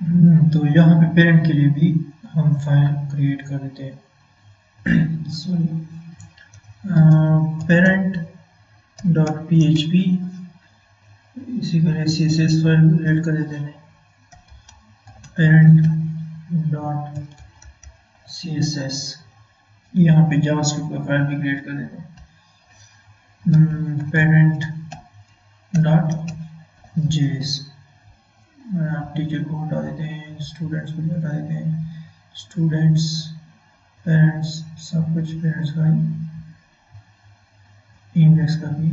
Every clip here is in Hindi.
तो यहाँ पे पेरेंट के लिए भी हम फाइल क्रिएट कर देते हैं। सॉरी, पेरेंट डॉट php, इसी के लिए css फाइल क्रिएट कर देते हैं, पेरेंट डॉट css। यहाँ पे जावास्क्रिप्ट का फाइल भी क्रिएट कर देते हैं, पेरेंट डॉट जेएस। आप टीचर को हटा देते हैं, स्टूडेंट्स को भी हटा देते हैं, स्टूडेंट्स, पेरेंट्स, सब कुछ पेरेंट्स का ही, इंडेक्स का भी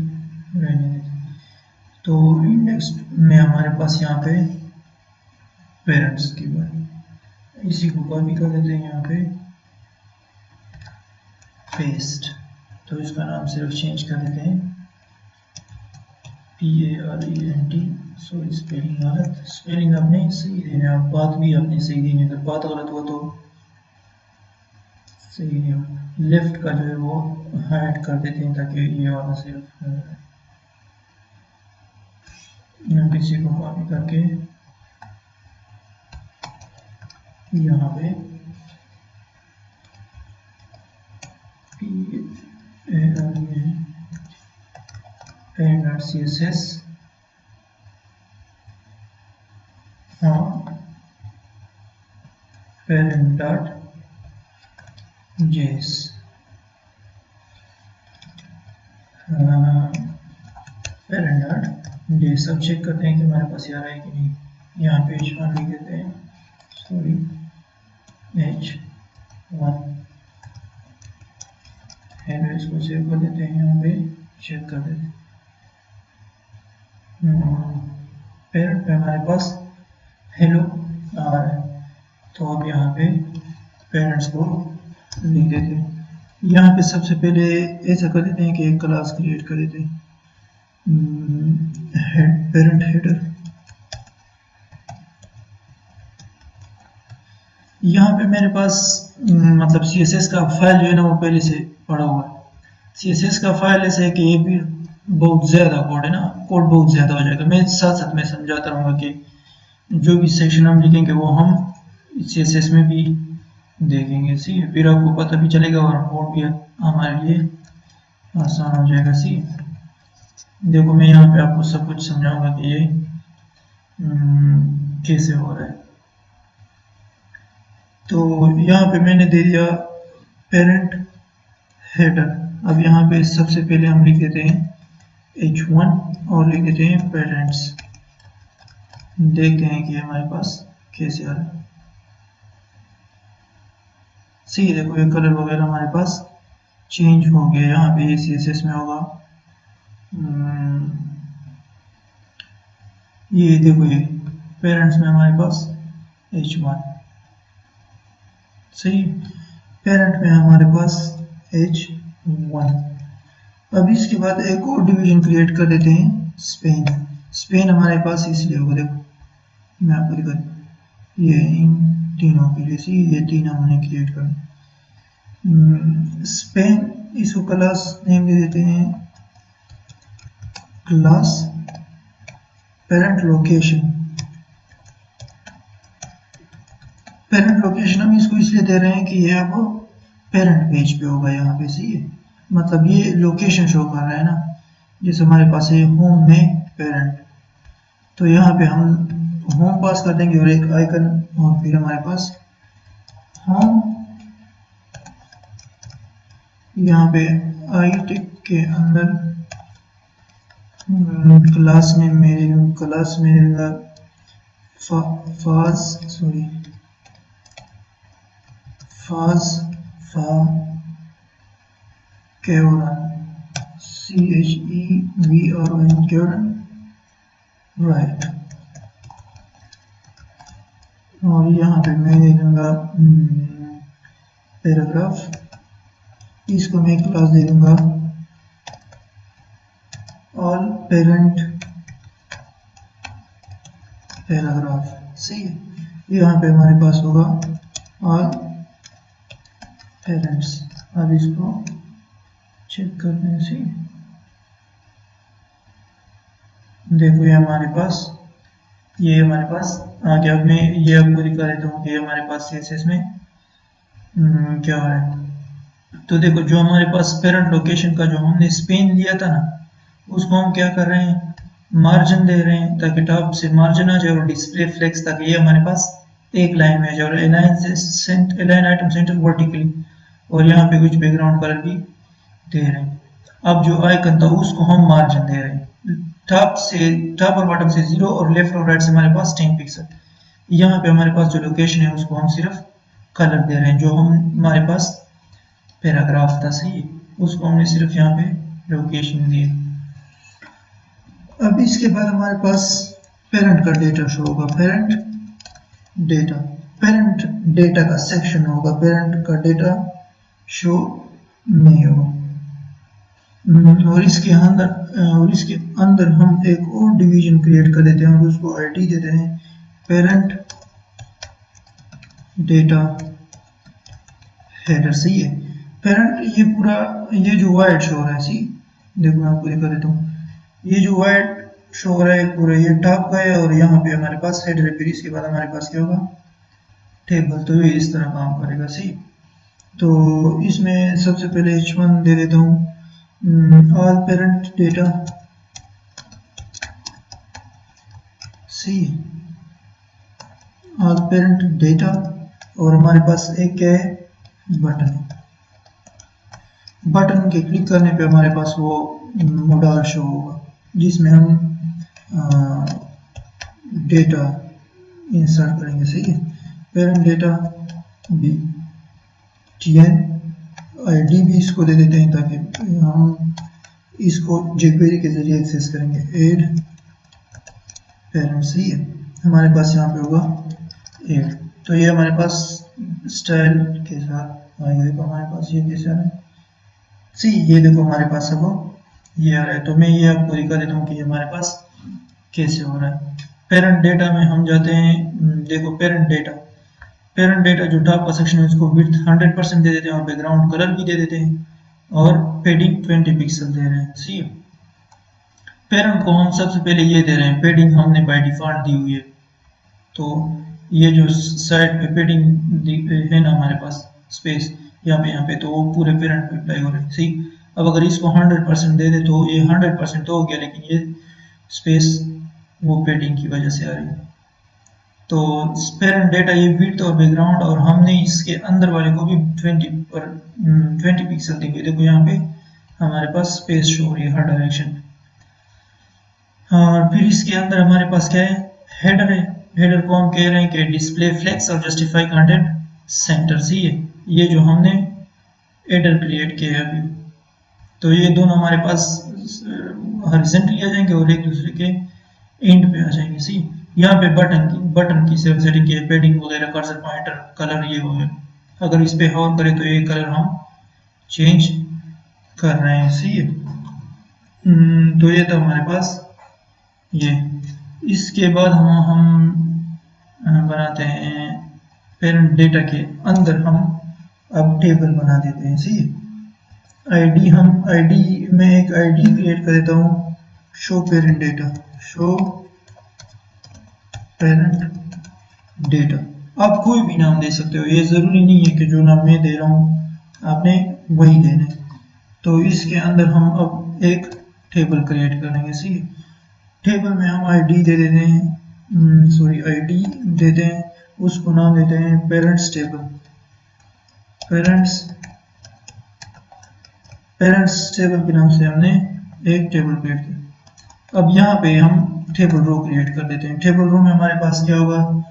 रहने देते हैं। तो इंडेक्स में हमारे पास यहाँ पे पेरेंट्स की बात, इसी को कॉपी कर देते हैं यहाँ पे, पेस्ट। तो इसका नाम सिर्फ चेंज कर देते हैं PARENT। सॉरी स्पेलिंग गलत, स्पेलिंग आपने सही देना है, बात भी आपने सही देनी है, अगर बात गलत हुआ तो सही नहीं हो। लेफ्ट का जो है वो हाइड कर देते हैं ताकि ये वाला सिर्फ किसी को कॉपी करके यहाँ पे parent.css और parent.js, parent.js। अब चेक करते हैं कि हमारे पास ये आ रहा है कि नहीं। यहाँ पे h1 लिख देते हैं, सॉरी h1 है, इसको सेव कर देते हैं, यहाँ पे चेक कर देते हैं। पेरेंट पे हमारे पास हेलो आ रहा है, तो अब यहाँ पे पेरेंट्स को लिख देते हैं। यहाँ पे सबसे पहले ऐसा कर देते हैं कि एक क्लास क्रिएट कर देते हैं, पेरेंट हेडर। यहाँ पे मेरे पास मतलब CSS का फाइल जो है ना वो पहले से पड़ा हुआ है। CSS का फाइल ऐसा है कि ये भी बहुत ज़्यादा कोड है ना, कोड बहुत ज़्यादा हो जाएगा। मैं साथ साथ में समझाता रहूँगा कि जो भी सेक्शन हम लिखेंगे वो हम CSS में भी देखेंगे, सी, फिर आपको पता भी चलेगा और कोड भी हमारे लिए आसान हो जाएगा। सी देखो, मैं यहाँ पे आपको सब कुछ समझाऊंगा कि ये कैसे हो रहा है। तो यहाँ पे मैंने दे दिया पेरेंट हेडर। अब यहाँ पे सबसे पहले हम लिख देते हैं h1 और लिख देते हैं पेरेंट्स। देखते हैं कि हमारे पास कैसे आ रहा है। सही, देखो ये कलर वगैरह हमारे पास चेंज हो गया। यहाँ पे CSS में होगा, ये देखो ये पेरेंट्स में हमारे पास h1, सही, पेरेंट में हमारे पास h1। अब इसके बाद एक और डिवीजन क्रिएट कर देते हैं, स्पेन। स्पेन हमारे पास इसलिए होगा, देखो मैं आपको दिखा, ये इन तीनों के लिए, सी, ये तीन हमने क्रिएट कर स्पेन। इसको क्लास नेम दे देते हैं class parent location. Parent location हम इसको इसलिए दे रहे हैं कि ये अब पेरेंट पेज पे होगा यहाँ पे, सही है, मतलब ये लोकेशन शो कर रहा है ना, जैसे हमारे पास है होम में पेरेंट, तो यहाँ पे हम होम पास कर देंगे और एक आइकन, और फिर हमारे पास होम, यहाँ पे आई टिक के अंदर क्लास नेम में, क्लास में फाज, सॉरी फाज फा केवरन, CHEVRN केवरन, राइट। और यहाँ पे मैं दे दूंगा पैराग्राफ, इसको मैं क्लास दे दूंगा ऑल पेरेंट पैराग्राफ, सही है। यहाँ पे हमारे पास होगा ऑल पेरेंट्स। अब इसको चेक करते हैं, सही, देखो ये हमारे पास ये हमारे पास आ गया। अब मैं ये आपको दिखा देता हूँ कि हमारे पास CSS में क्या हो रहा है। तो देखो, जो हमारे पास पेरेंट लोकेशन का जो हमने स्पेन लिया था ना, उसको हम क्या कर रहे हैं, मार्जिन दे रहे हैं ताकि टॉप से मार्जिन आ जाए, और डिस्प्ले फ्लेक्स ताकि ये हमारे पास एक लाइन में आ जाए, और अलाइन आइटम सेंटर वर्टिकली, और यहाँ पे कुछ बैकग्राउंड कलर भी दे रहे हैं। अब जो आइकन था उसको हम मार्जिन दे रहे हैं, टॉप और बॉटम से 0 और लेफ्ट और राइट से हमारे पास 10 पिक्सल। यहाँ पे हमारे पास जो लोकेशन है उसको हम सिर्फ कलर दे रहे हैं, जो हम हमारे पास पैराग्राफ था, सही है, उसको हमने सिर्फ यहाँ पे लोकेशन दी। अब इसके बाद हमारे पास पेरेंट का डेटा शो होगा, डेटा पेरेंट डेटा का सेक्शन होगा, पेरेंट का डेटा शो नहीं होगा। और इसके अंदर हम एक और डिवीजन क्रिएट कर देते हैं और उसको आईडी देते हैं पेरेंट डेटा हेडर। सही है, पेरेंट ये पूरा, ये जो वाइड शो हो रहा है, सी देखो मैं आपको दिखा देता हूँ, ये जो वाइड शो हो रहा है पूरा, ये टॉप का है, और यहाँ पे हमारे पास हेडर है, फिर इसके बाद हमारे पास क्या होगा, टेबल। तो ये इस तरह काम करेगा। सी तो इसमें सबसे पहले h1 दे देता हूँ, all parent data, see all parent data, और हमारे पास एक क्या है, बटन। बटन के क्लिक करने पे हमारे पास वो मॉडल शो होगा जिसमें हम डेटा इंसर्ट करेंगे। सही है, parent data B TN ID भी इसको दे देते हैं ताकि हम इसको jQuery के जरिए एक्सेस करेंगे। एड पेरेंट, सही है, हमारे पास यहाँ पे होगा एड। तो ये हमारे पास स्टाइल के साथ आएगा। देखो हमारे पास ये कैसे आ रहा है, सी ये देखो हमारे पास अब ये आ रहा है। तो मैं ये आपको दिखा देता हूँ कि ये हमारे पास कैसे हो रहा है। पेरेंट डेटा में हम जाते हैं, देखो पेरेंट डेटा जो टॉप का सेक्शन है उसको विड्थ 100% दे देते हैं और बैकग्राउंड कलर भी दे देते हैं, और पेडिंग 20 पिक्सल दे रहे हैं। सी पेरेंट को हम सबसे पहले ये दे रहे हैं, पेडिंग हमने बाय डिफॉल्ट दी हुई है, तो ये जो साइड पे पेडिंग है ना हमारे पास स्पेस यहाँ पे तो वो पूरे पेरेंट पे अप्लाई हो रहा है। सही, अब अगर इसको 100% दे दे तो ये 100% तो हो गया, लेकिन ये स्पेस वो पेडिंग की वजह से आ रही है। तो पेरेंट डेटा ये विड्थ और बैकग्राउंड, और हमने इसके अंदर वाले को भी 20 पिक्सल दी हुई। देखो यहाँ पे हमारे पास स्पेस शो हो रही है हर डायरेक्शन। और फिर इसके अंदर हमारे पास क्या है, हेडर है। हेडर को हम कह रहे हैं कि डिस्प्ले फ्लेक्स और जस्टिफाई कंटेंट सेंटर। सी है, ये जो हमने हेडर क्रिएट किया है अभी, तो ये दोनों हमारे पास हॉरिजॉन्टली आ जाएंगे और एक दूसरे के एंड पे आ जाएंगे। सी यहाँ पे बटन की सिर्फ सेटिंग की, पेडिंग वगैरह, कर्सर पॉइंटर, कलर, ये वगैरह। अगर इस पे होवर करें तो ये कलर हम चेंज कर रहे हैं। सी तो ये था हमारे पास ये। इसके बाद हम बनाते हैं पेरेंट डेटा के अंदर हम अब टेबल बना देते हैं। सी आईडी, हम आईडी में एक आईडी क्रिएट कर देता हूँ, show parent data, show parent data. आप कोई भी नाम दे सकते हो, ये जरूरी नहीं है कि जो नाम मैं दे रहा हूँ आपने वही देना है। तो इसके अंदर हम अब एक टेबल क्रिएट करेंगे। सी टेबल में हम आईडी दे देते हैं, सॉरी आईडी देते हैं, उसको नाम देते हैं पेरेंट्स टेबल, पेरेंट्स टेबल के नाम से हमने एक टेबल क्रिएट किया। अब यहाँ पे हम टेबल रो क्रिएट कर देते हैं। टेबल रो में हमारे पास क्या होगा,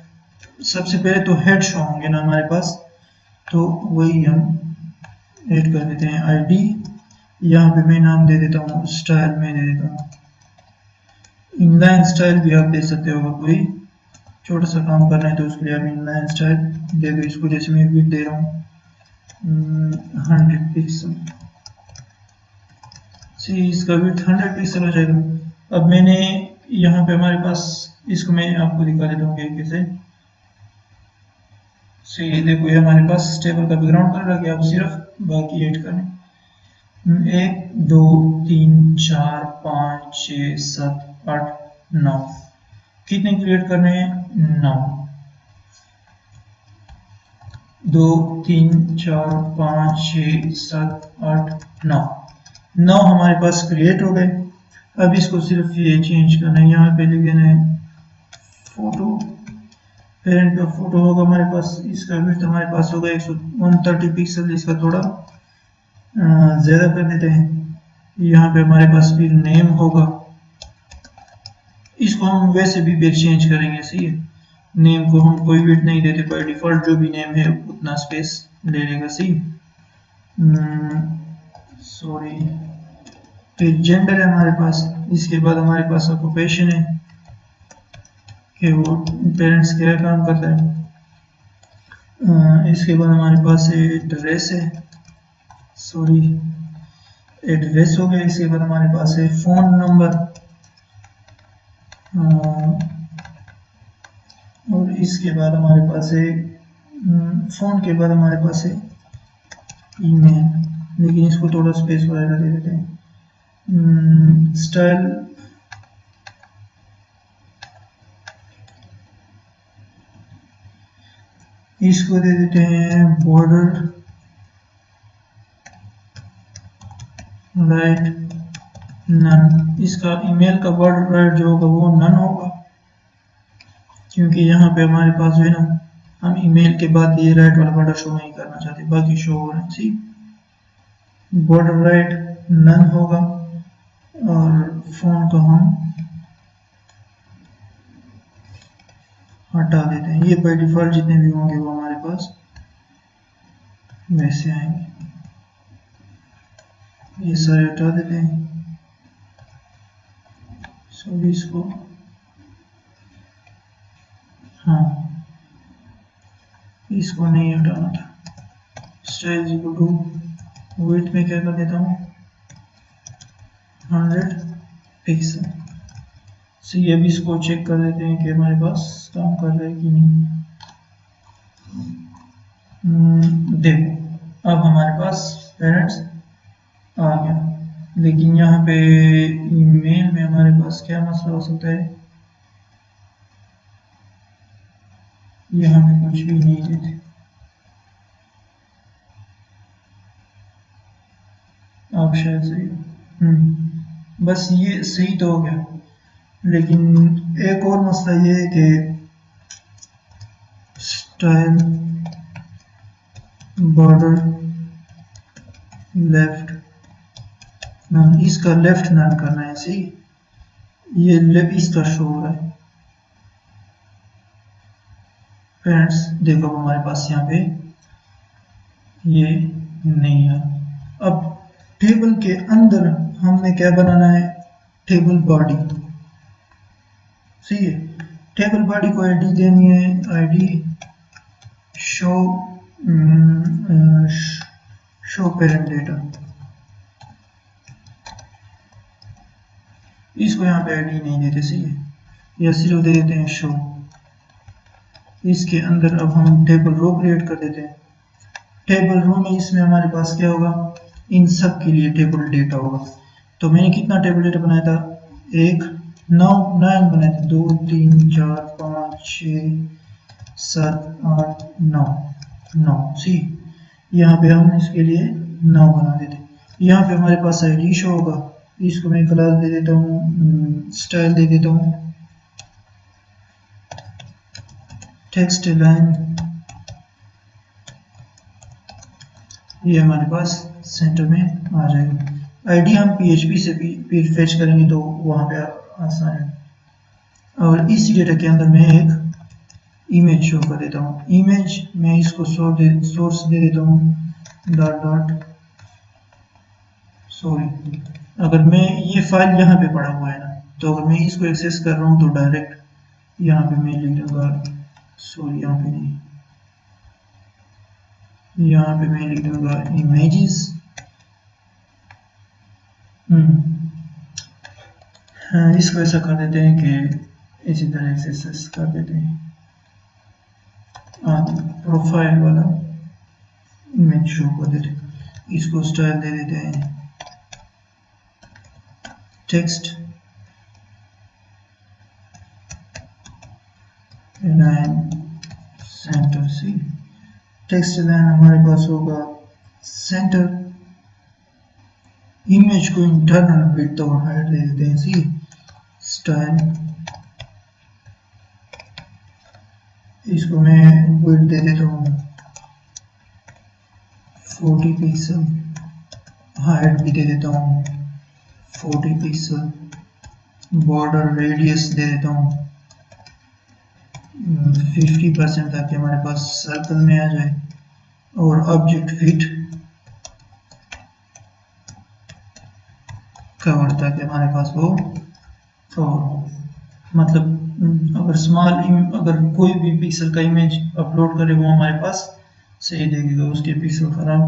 सबसे पहले तो हेड शो होंगे ना हमारे पास, तो वही हम ऐड कर देते हैं आईडी। यहाँ पे मैं नाम दे देता हूँ स्टाइल में दे देता हूँ, इनलाइन स्टाइल भी आप दे सकते हो। कोई छोटा सा काम करना है तो उसके लिए आप इनलाइन स्टाइल दे दो। इसको जैसे मैं विड्थ दे रहा हूँ 100 पिक्सल, सी इसका विड्थ 100 पिक्सल हो जाएगा। अब मैंने यहाँ पे हमारे पास, इसको मैं आपको दिखा देता हूँ कि कैसे। सी देखो ये हमारे पास टेबल का बैकग्राउंड कलर आ गया। अब सिर्फ बाकी ऐड करें, 1 2 3 4 5 6 7 8 9, कितने क्रिएट करने हैं 9, 2 3 4 5 6 7 8 9 हमारे पास क्रिएट हो गए। अब इसको सिर्फ ये चेंज करना है, यहाँ पे लिख देना है फोटो, पेरेंट का फोटो होगा हमारे पास, इसका विड्थ हमारे पास होगा 130 पिक्सल, इसका थोड़ा ज़्यादा कर देते हैं। यहाँ पे हमारे पास फिर नेम होगा, इसको हम वैसे भी फिर चेंज करेंगे, सही है। नेम को हम कोई वेट नहीं देते, बाय डिफॉल्ट जो भी नेम है उतना स्पेस ले लेगा, सही। सॉरी, फिर जेंडर है हमारे पास, इसके बाद हमारे पास ऑक्यूपेशन है कि वो पेरेंट्स क्या काम करता है। इसके बाद हमारे पास एड्रेस है, सॉरी एड्रेस हो गया। इसके बाद हमारे पास है फ़ोन नंबर, और इसके बाद हमारे पास है फ़ोन के बाद हमारे पास है ईमेल, लेकिन इसको थोड़ा स्पेस वगैरह दे देते हैं। स्टाइल इसको दे देते हैं बॉर्डर राइट नन। इसका ईमेल का बॉर्डर राइट जो होगा वो नन होगा, क्योंकि यहाँ पे हमारे पास जो है ना, हम ईमेल के बाद ये राइट वाला बॉर्डर शो नहीं करना चाहते, बाकी शो हो रहा है, ठीक। बॉर्डर राइट नन होगा, और फोन को हम हटा देते हैं। ये बाय डिफॉल्ट जितने भी होंगे वो हमारे पास वैसे आएंगे, ये सारे हटा देते हैं। सो इसको हाँ, इसको नहीं हटाना था। स्टाइल इक्वल टू वेट में क्या कर देता हूँ 100 पिक्सल। सो ये भी इसको चेक कर देते हैं कि हमारे पास काम कर रहा है कि नहीं। देखो अब हमारे पास पेरेंट्स आ गया, लेकिन यहाँ पे ईमेल में हमारे पास क्या मसला हो सकता है, यहाँ पे कुछ भी नहीं देते। आप शायद सही हो, बस ये सही तो हो गया, लेकिन एक और मसला ये है कि स्टाइल बॉर्डर लेफ्ट नन, इसका लेफ्ट नन करना है, सही। ये लेफ्ट इसका शो हो रहा है। फ्रेंड्स देखो अब हमारे पास यहाँ पे ये नहीं है। अब टेबल के अंदर हमने क्या बनाना है, टेबल बॉडी, सही है। टेबल बॉडी को आईडी देनी है, ID show show parent data, इसको यहाँ पे आईडी नहीं देते, सही है, या सिर्फ दे देते हैं शो। इसके अंदर अब हम टेबल रो क्रिएट कर देते हैं। टेबल रो में इसमें हमारे पास क्या होगा, इन सब के लिए टेबल डेटा होगा। तो मैंने कितना टेबल डेटा बनाया था, 1 9 बनाया था, 2 3 4 5 6 7 8 9 सी। यहाँ पे हम इसके लिए 9 बना देते। यहाँ पे हमारे पास आईडी शो होगा, इसको मैं क्लास दे देता हूँ, स्टाइल दे देता हूँ टेक्स्ट लाइन, ये हमारे पास सेंटर में आ जाएगा। आईडी हम PHP से भी फिर फेच करेंगे तो वहाँ पे आसान है। और इसी डेटा के अंदर मैं एक इमेज शो कर देता हूँ। इमेज मैं इसको सोर्स दे देता हूँ डॉट सॉरी, अगर मैं ये फाइल यहाँ पे पड़ा हुआ है ना, तो अगर मैं इसको एक्सेस कर रहा हूँ तो डायरेक्ट यहाँ पे मैं लिख दूंगा, सॉरी यहाँ पे नहीं, यहाँ पे मैं लिख दूंगा इमेजेस। हाँ, इसको ऐसा कर देते हैं कि इसी तरह एक्सेस कर देते हैं। प्रोफाइल वाला इमेज शो कर देते हैं, इसको स्टाइल दे देते हैं टेक्स्ट टेक्स्ट लाइन हमारे पास होगा सेंटर, इमेज को इंटरनल विड्थ और हाइट दे देते हैं सी स्टाइल, इसको मैं विड्थ दे देता हूँ 40 पिक्सल, हाइट भी दे देता हूँ 40 पिक्सल, बॉर्डर रेडियस दे देता हूँ 50% ताकि हमारे पास सर्कल में आ जाए, और ऑब्जेक्ट फिट कवर ताकि हमारे पास वो कवर हो। मतलब अगर अगर कोई भी पिक्सल का इमेज अपलोड करे वो हमारे पास सही देगा, उसके पिक्सल खराब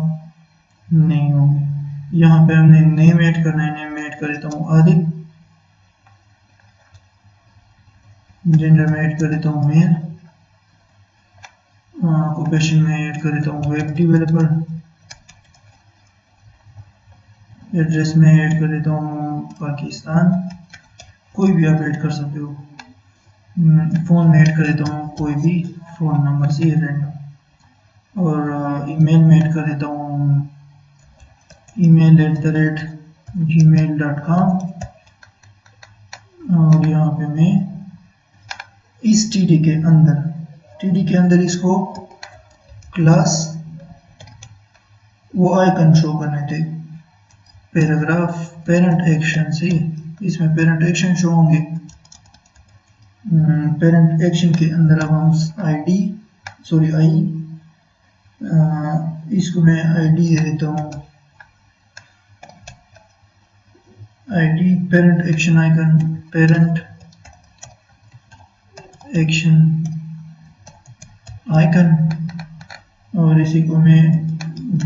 नहीं होंगे। यहाँ पे हमने नेम ऐड करना है, नेम ऐड कर देता हूँ आदिल, जेंडर में ऐड कर देता हूँ मेल, ऑक्यूपेशन में ऐड कर देता हूँ वेब डेवलपर, एड्रेस में ऐड कर देता हूँ पाकिस्तान, कोई भी आप ऐड कर सकते हो। फ़ोन में ऐड कर देता हूँ कोई भी फ़ोन नंबर से रैंडम, और ईमेल में ऐड कर देता हूँ email@gmail.com, और यहाँ पे मैं इस टीडी के अंदर इसको क्लास वो आइकन शो करने थे, पैराग्राफ पेरेंट एक्शन से, इसमें पेरेंट एक्शन शो होंगे। पेरेंट एक्शन के अंदर अब हम इसको मैं आईडी दे देता हूँ, ID parent action icon, parent action icon, और इसी को मैं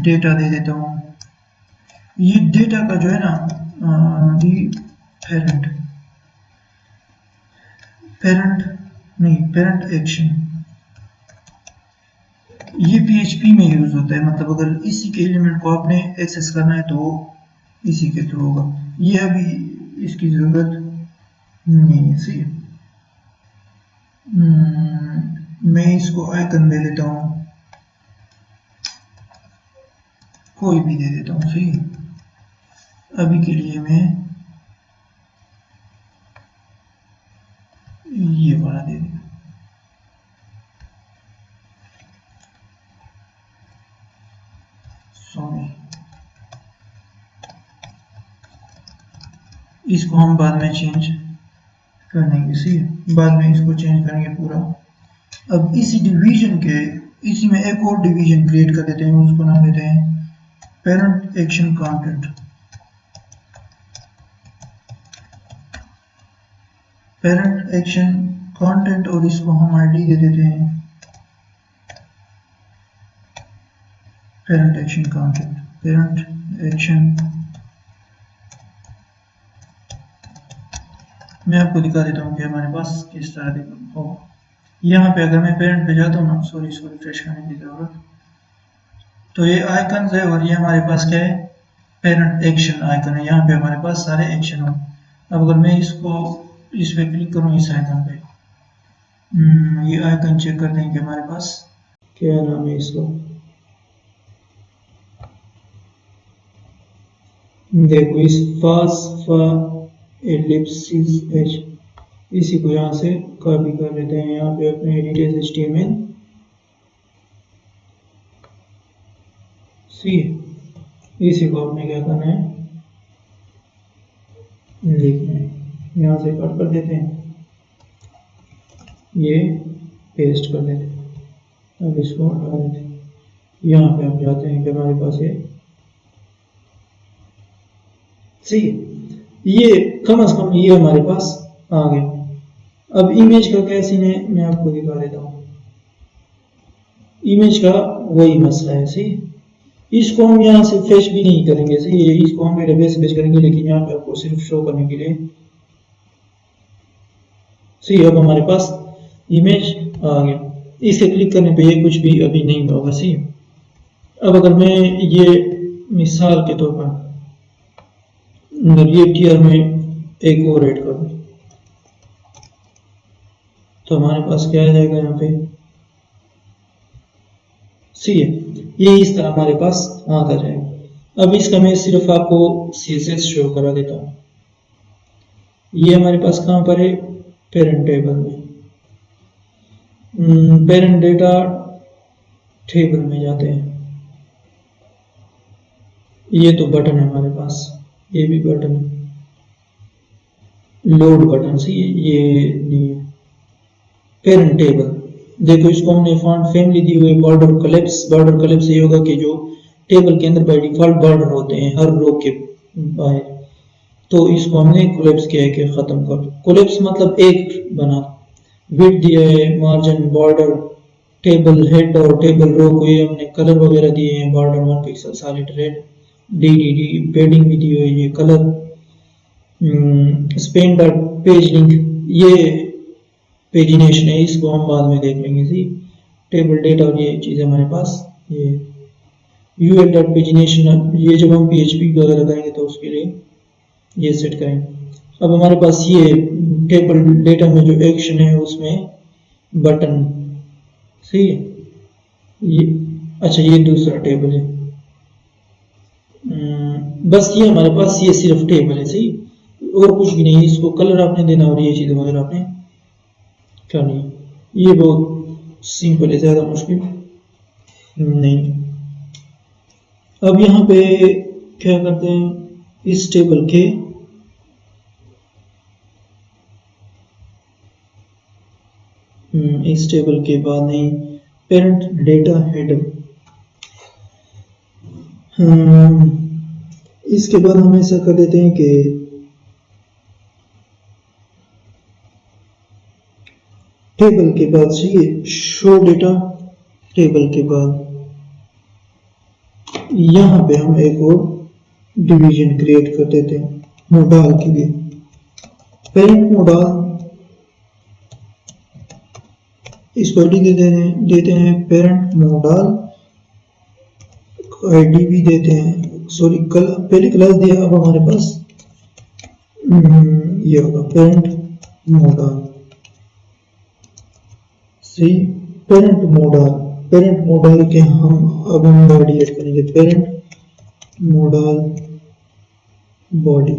डेटा दे देता हूँ। ये डेटा का जो है ना पेरेंट एक्शन, ये PHP में यूज होता है। मतलब अगर इसी के एलिमेंट को आपने एक्सेस करना है तो इसी के थ्रू होगा, ये अभी इसकी जरूरत नहीं है। सही, मैं इसको आइकन दे देता हूँ, कोई भी दे देता हूँ। सही, अभी के लिए मैं ये वाला दे देता हूँ। इसको हम बाद में चेंज करेंगे, सी बाद में इसको चेंज करेंगे पूरा। अब इसी में एक और डिवीजन क्रिएट कर देते हैं, उसको नाम देते हैं parent action content. Parent action content, और इसको हम आईडी दे देते हैं parent action content, parent action. मैं आपको दिखा देता हूँ कि हमारे पास किस तरह हो। यहाँ पे अगर मैं पेरेंट पे जाता हूँ ना, सॉरी इसको रिफ्रेश करने की जरूरत, तो ये आइकन है, और ये हमारे पास क्या है, पेरेंट एक्शन आइकन है। यहाँ पे हमारे पास सारे एक्शन हो। अब अगर मैं इस पे क्लिक करूँ इस आइकन पे, ये आइकन चेक करते हैं कि हमारे पास क्या नाम है इसको, देखो इस एलिप्सिस एच, इसी को यहाँ से कॉपी कर लेते हैं। यहाँ पे अपने एडिट HTML सी, इसी को आपने क्या करना है, लिखना है। यहाँ से कट कर देते हैं, ये पेस्ट कर देते हैं। अब इसको हटा देते हैं। यहाँ पे आप जाते हैं कि हमारे पास ये कम से कम ये हमारे पास आ गया। अब इमेज का क्या सीन है मैं आपको दिखा देता हूँ। इमेज का वही मसला है। इसको हम यहाँ से फेच भी नहीं करेंगे, इसको हम डेटाबेस से फेच करेंगे, लेकिन यहाँ पे आपको सिर्फ शो करने के लिए। अब हमारे पास इमेज आ गया। इसे क्लिक करने पे ये कुछ भी अभी नहीं होगा। अब अगर मैं ये मिसाल के तौर पर ये टीयर में एक और ऐड कर दूं तो हमारे पास क्या आ जाएगा, यहाँ पे सही है, ये इस तरह हमारे पास आता जाएगा। अब इसका मैं सिर्फ आपको CSS शो करा देता हूँ। ये हमारे पास कहाँ पर है, पेरेंट टेबल में। पेरेंट डेटा टेबल में जाते हैं। ये तो बटन है हमारे पास, ये भी बटन है, लोड बटन से ये नहीं है। पेरेंट टेबल देखो, इसको हमने फॉन्ट फैमिली दी हुई, बॉर्डर कलेप्स। बॉर्डर कलेप्स ये होगा कि जो टेबल के अंदर बाय डिफॉल्ट बॉर्डर होते हैं हर रो के बाहर, तो इसको हमने कोलेप्स किया है कि खत्म कर। कोलेप्स मतलब एक बना, विड्थ दिया है, मार्जिन, बॉर्डर, टेबल हेड और टेबल रो को ये हमने कलर वगैरह दिए हैं, border 1 pixel, solid red, D पेडिंग भी दी हुई है, ये colour, Spain dot page link, ये पेजिनेशन है, इसको हम बाद में देख लेंगे। सी टेबल डेटा और ये चीज़ हमारे पास, ये यूएल डॉट पेजिनेशन, ये जब हम PHP वगैरह करेंगे तो उसके लिए ये सेट करेंगे। अब हमारे पास ये टेबल डेटा में जो एक्शन है उसमें बटन, सही है, ये अच्छा ये दूसरा टेबल है। बस ये हमारे पास ये सिर्फ टेबल है, सही, और कुछ भी नहीं। इसको कलर आपने देना और ये चीज़ वगैरह आपने करनी है। ये बहुत सिंपल है, ज़्यादा मुश्किल नहीं। अब यहाँ पे क्या करते हैं, इस टेबल के बाद नहीं, पेरेंट डेटा हेडर, इसके बाद हम ऐसा कर देते हैं कि टेबल के बाद चाहिए शो डेटा, टेबल के बाद यहाँ पे हम एक और डिवीजन क्रिएट कर देते हैं मोडाल के लिए। पेरेंट मोडाल, इसको आईडी देते हैं पेरेंट मोडाल, आईडी भी देते हैं, सॉरी पहले क्लास दिया, अब हमारे पास ये होगा पेरेंट मोडाल। सही, पेरेंट मोडाल के अब हम बॉडी ऐड करेंगे, पेरेंट मोडाल बॉडी,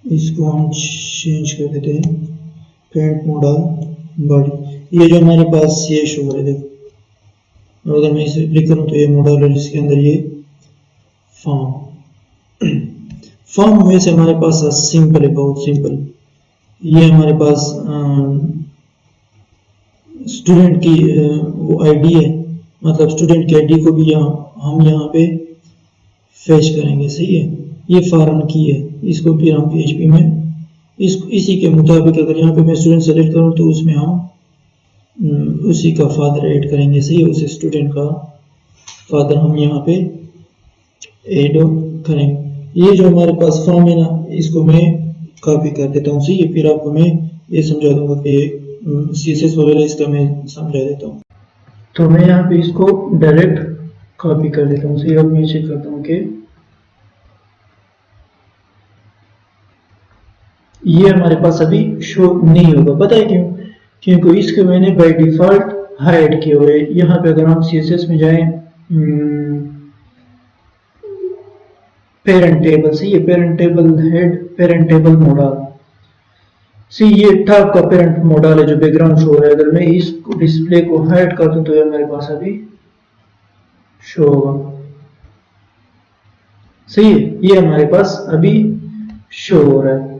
इसको हम चेंज कर देते हैं पेरेंट मोडाल बॉडी। ये जो हमारे पास ये शो है, देखो अगर मैं इसे क्लिक करूं तो ये मोडाल है, जिसके अंदर ये फॉर्म में से हमारे पास सिंपल है, बहुत सिंपल। ये हमारे पास स्टूडेंट की वो आईडी है, मतलब स्टूडेंट की आईडी को भी हम यहाँ पे फेच करेंगे, सही है। ये फॉरेन की है, इसको फिर हम PHP में इसी के मुताबिक, अगर यहाँ पे मैं स्टूडेंट सेलेक्ट करूँ तो उसमें हम उसी का फादर ऐड करेंगे, सही है, उस स्टूडेंट का फादर हम यहाँ पे ऐड करेंगे। ये जो हमारे पास फॉर्म है ना, इसको मैं कॉपी कर देता हूँ, सही है, फिर आपको मैं ये समझा दूंगा कि CSS वगैरह इसका मैं समझा देता हूँ। तो मैं यहाँ पे इसको डायरेक्ट कॉपी कर देता हूँ, सही। अब मैं चेक करता हूँ कि ये हमारे पास अभी शो नहीं होगा, पता है क्यों? क्योंकि इसके मैंने बाय डिफॉल्ट हाइड किए हुए। यहाँ पे अगर हम CSS में जाएं, पेरेंट टेबल से, ये parent table head, parent table model, see ये टॉप का पेरेंट मॉडल है जो बैकग्राउंड शो हो रहा है। अगर मैं इसको डिस्प्ले को हाइड कर दूं तो ये मेरे पास अभी शो होगा, सही है, ये हमारे पास अभी शो हो रहा है।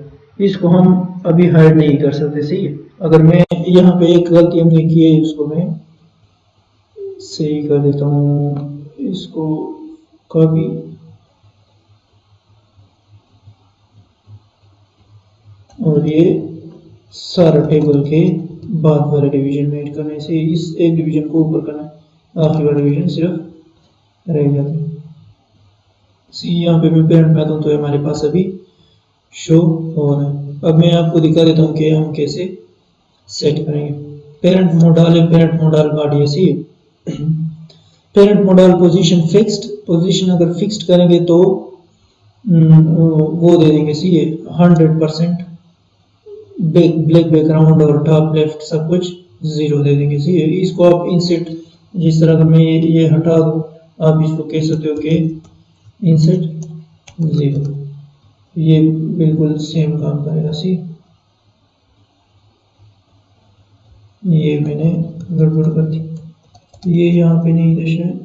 इसको हम अभी हाइड नहीं कर सकते, सही है। अगर मैं यहाँ पे एक गलती हमने की है, इसको मैं सही कर देता हूँ, इसको कॉपी, और ये सारा टेबल के बाद वाले डिवीजन में ऐड करने से इस एक डिवीजन को ऊपर करना, आखिरी वाला डिवीजन सिर्फ रह जाता है। सी यहाँ पे मैं पेरेंट में आता हूँ तो हमारे पास अभी शो हो रहा है। अब मैं आपको दिखा देता हूँ कि हम कैसे सेट करेंगे। पेरेंट मॉडल है, पेरेंट मॉडल बॉडी है, see parent model position fixed, position अगर फिक्स्ड करेंगे तो वो दे देंगे, सी 100% ब्लैक बैकग्राउंड और टॉप लेफ्ट सब कुछ 0 दे देंगे। सही है, इसको आप इंसेट जिस तरह का मैं ये हटा दूँ, आप इसको कह सकते हो कि इंसेट 0, ये बिल्कुल सेम काम करेगा। सी ये मैंने गड़बड़ कर दी, ये यहाँ पे नहीं था शायद,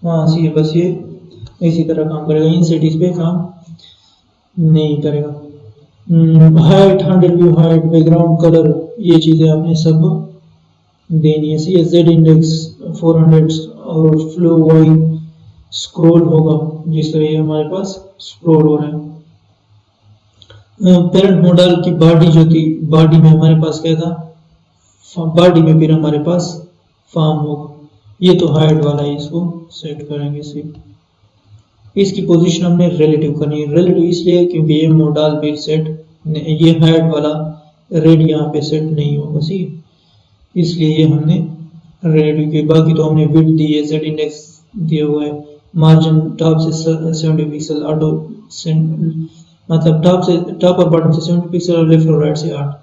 हाँ सी बस ये इसी तरह काम करेगा, इंसेट इस पे काम नहीं करेगा। Height, 100 view height, background colour, ये चीज़ें आपने सब देनी है। सी जेड इंडेक्स 400 और फ्लो वाई स्क्रॉल होगा जिस तरह ये हमारे पास स्क्रॉल हो रहा है। पेरेंट मॉडल की बॉडी जो थी, बॉडी में हमारे पास क्या था, बॉडी में फिर हमारे पास फॉर्म होगा। ये तो हाइट वाला है, इसको सेट करेंगे सिर्फ। इसकी पोजीशन हमने रिलेटिव करनी है, रिलेटिव इसलिए क्योंकि ये मॉडल फिर सेट, ये हाइट वाला रेड यहाँ पे सेट नहीं होगा। सी इसलिए ये हमने रिलेटिव की, बाकी तो हमने विड्थ दी है, जेड इंडेक्स दिया हुआ है, मार्जिन टॉप से 70 पिक्सल, ऑटो मतलब टॉप और बॉटम से 70 पिक्सल और लेफ्ट और राइट से 8,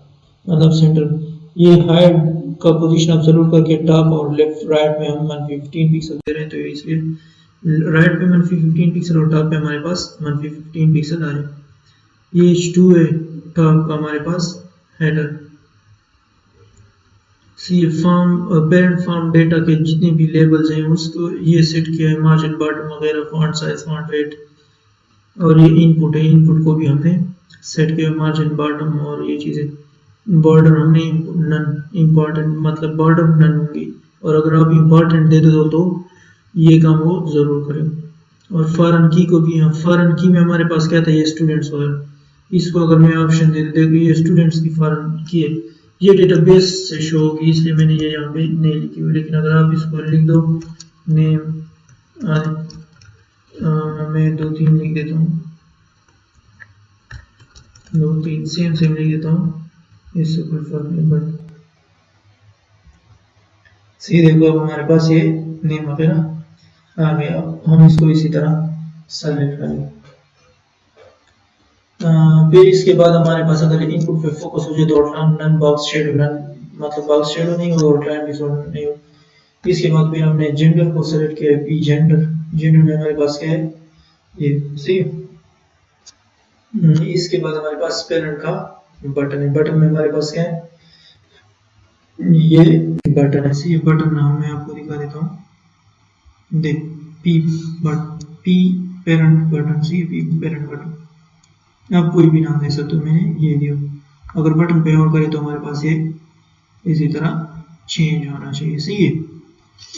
मतलब सेंटर। ये हाइट का पोजीशन आप जरूर करके टॉप और लेफ्ट राइट में हम -15 पिक्सल दे रहे हैं, तो इसलिए राइट पे -15 पिक्सल और टॉप पे हमारे पास -15 पिक्सल आ रहे। ये H2 है टॉप का हमारे पास हेडर। सी फॉर्म पेरेंट फॉर्म डेटा के जितने भी लेबल्स हैं उसको ये सेट किया है, मार्जिन बॉटम वगैरह, फॉन्ट साइज, फॉन्ट वेट, और ये इनपुट है, इनपुट को भी हमने सेट किया, मार्जिन बॉटम और ये चीज़ें। बॉर्डर हमने नन इम्पॉर्टेंट, मतलब बॉर्डर नन होंगी, और अगर आप इम्पॉर्टेंट दे दो तो ये काम वो ज़रूर करें। और फॉरेन की को भी, यहाँ फॉरेन की में हमारे पास क्या था, ये स्टूडेंट्स वगैरह, इसको अगर मैं ऑप्शन दे देखो ये स्टूडेंट्स की फॉरेन की है, ये डेटाबेस से शो होगी, इसलिए मैंने ये यहाँ पे नहीं लिखी हुई। लेकिन अगर आप इसको लिख दो नेम, मैं 2-3 लिख देता हूँ, 2-3 सेम सेम लिख देता हूँ, इससे कोई फर्क नहीं पड़ता। सी देखो अब हमारे पास ये नेम वगैरह आ गया, हम इसको इसी तरह सेलेक्ट करेंगे। फिर इसके बाद हमारे पास अगर इनपुट पे फोकस हो जाए तो नन बॉक्स शेडो, नन मतलब बॉक्स शेडो नहीं होगा और टाइम डिसऑर्डर नहीं होगा। इसके बाद फिर हमने जेंडर को सेलेक्ट किया है, पी जेंडर, जेंडर में हमारे पास क्या है, ये सी। इसके बाद हमारे पास पेरेंट का बटन है, बटन में हमारे पास क्या है, ये बटन है। सी बटन नाम मैं आपको दिखा देता हूँ, देख P but P parent button, C P parent button, आप कोई भी नाम दे सकते हो, मैंने ये दिया। अगर बटन पे और करें तो हमारे पास ये इसी तरह चेंज होना चाहिए। सही है,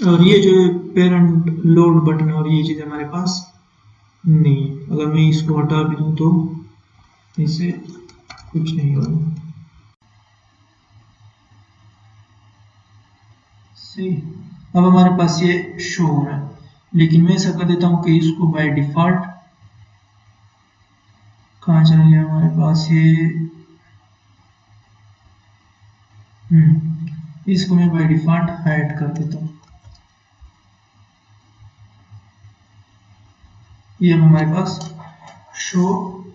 और ये जो पेरेंट लोड बटन और ये चीज़ हमारे पास नहीं, अगर मैं इसको हटा भी दूँ तो इससे कुछ नहीं होगा। सही, अब हमारे पास ये शो हो रहा है, लेकिन मैं ऐसा कर देता हूँ कि इसको बाय डिफॉल्ट, कहाँ चला गया हमारे पास ये, इसको मैं बाय डिफॉल्ट हाइड कर देता हूँ, ये हमारे पास शो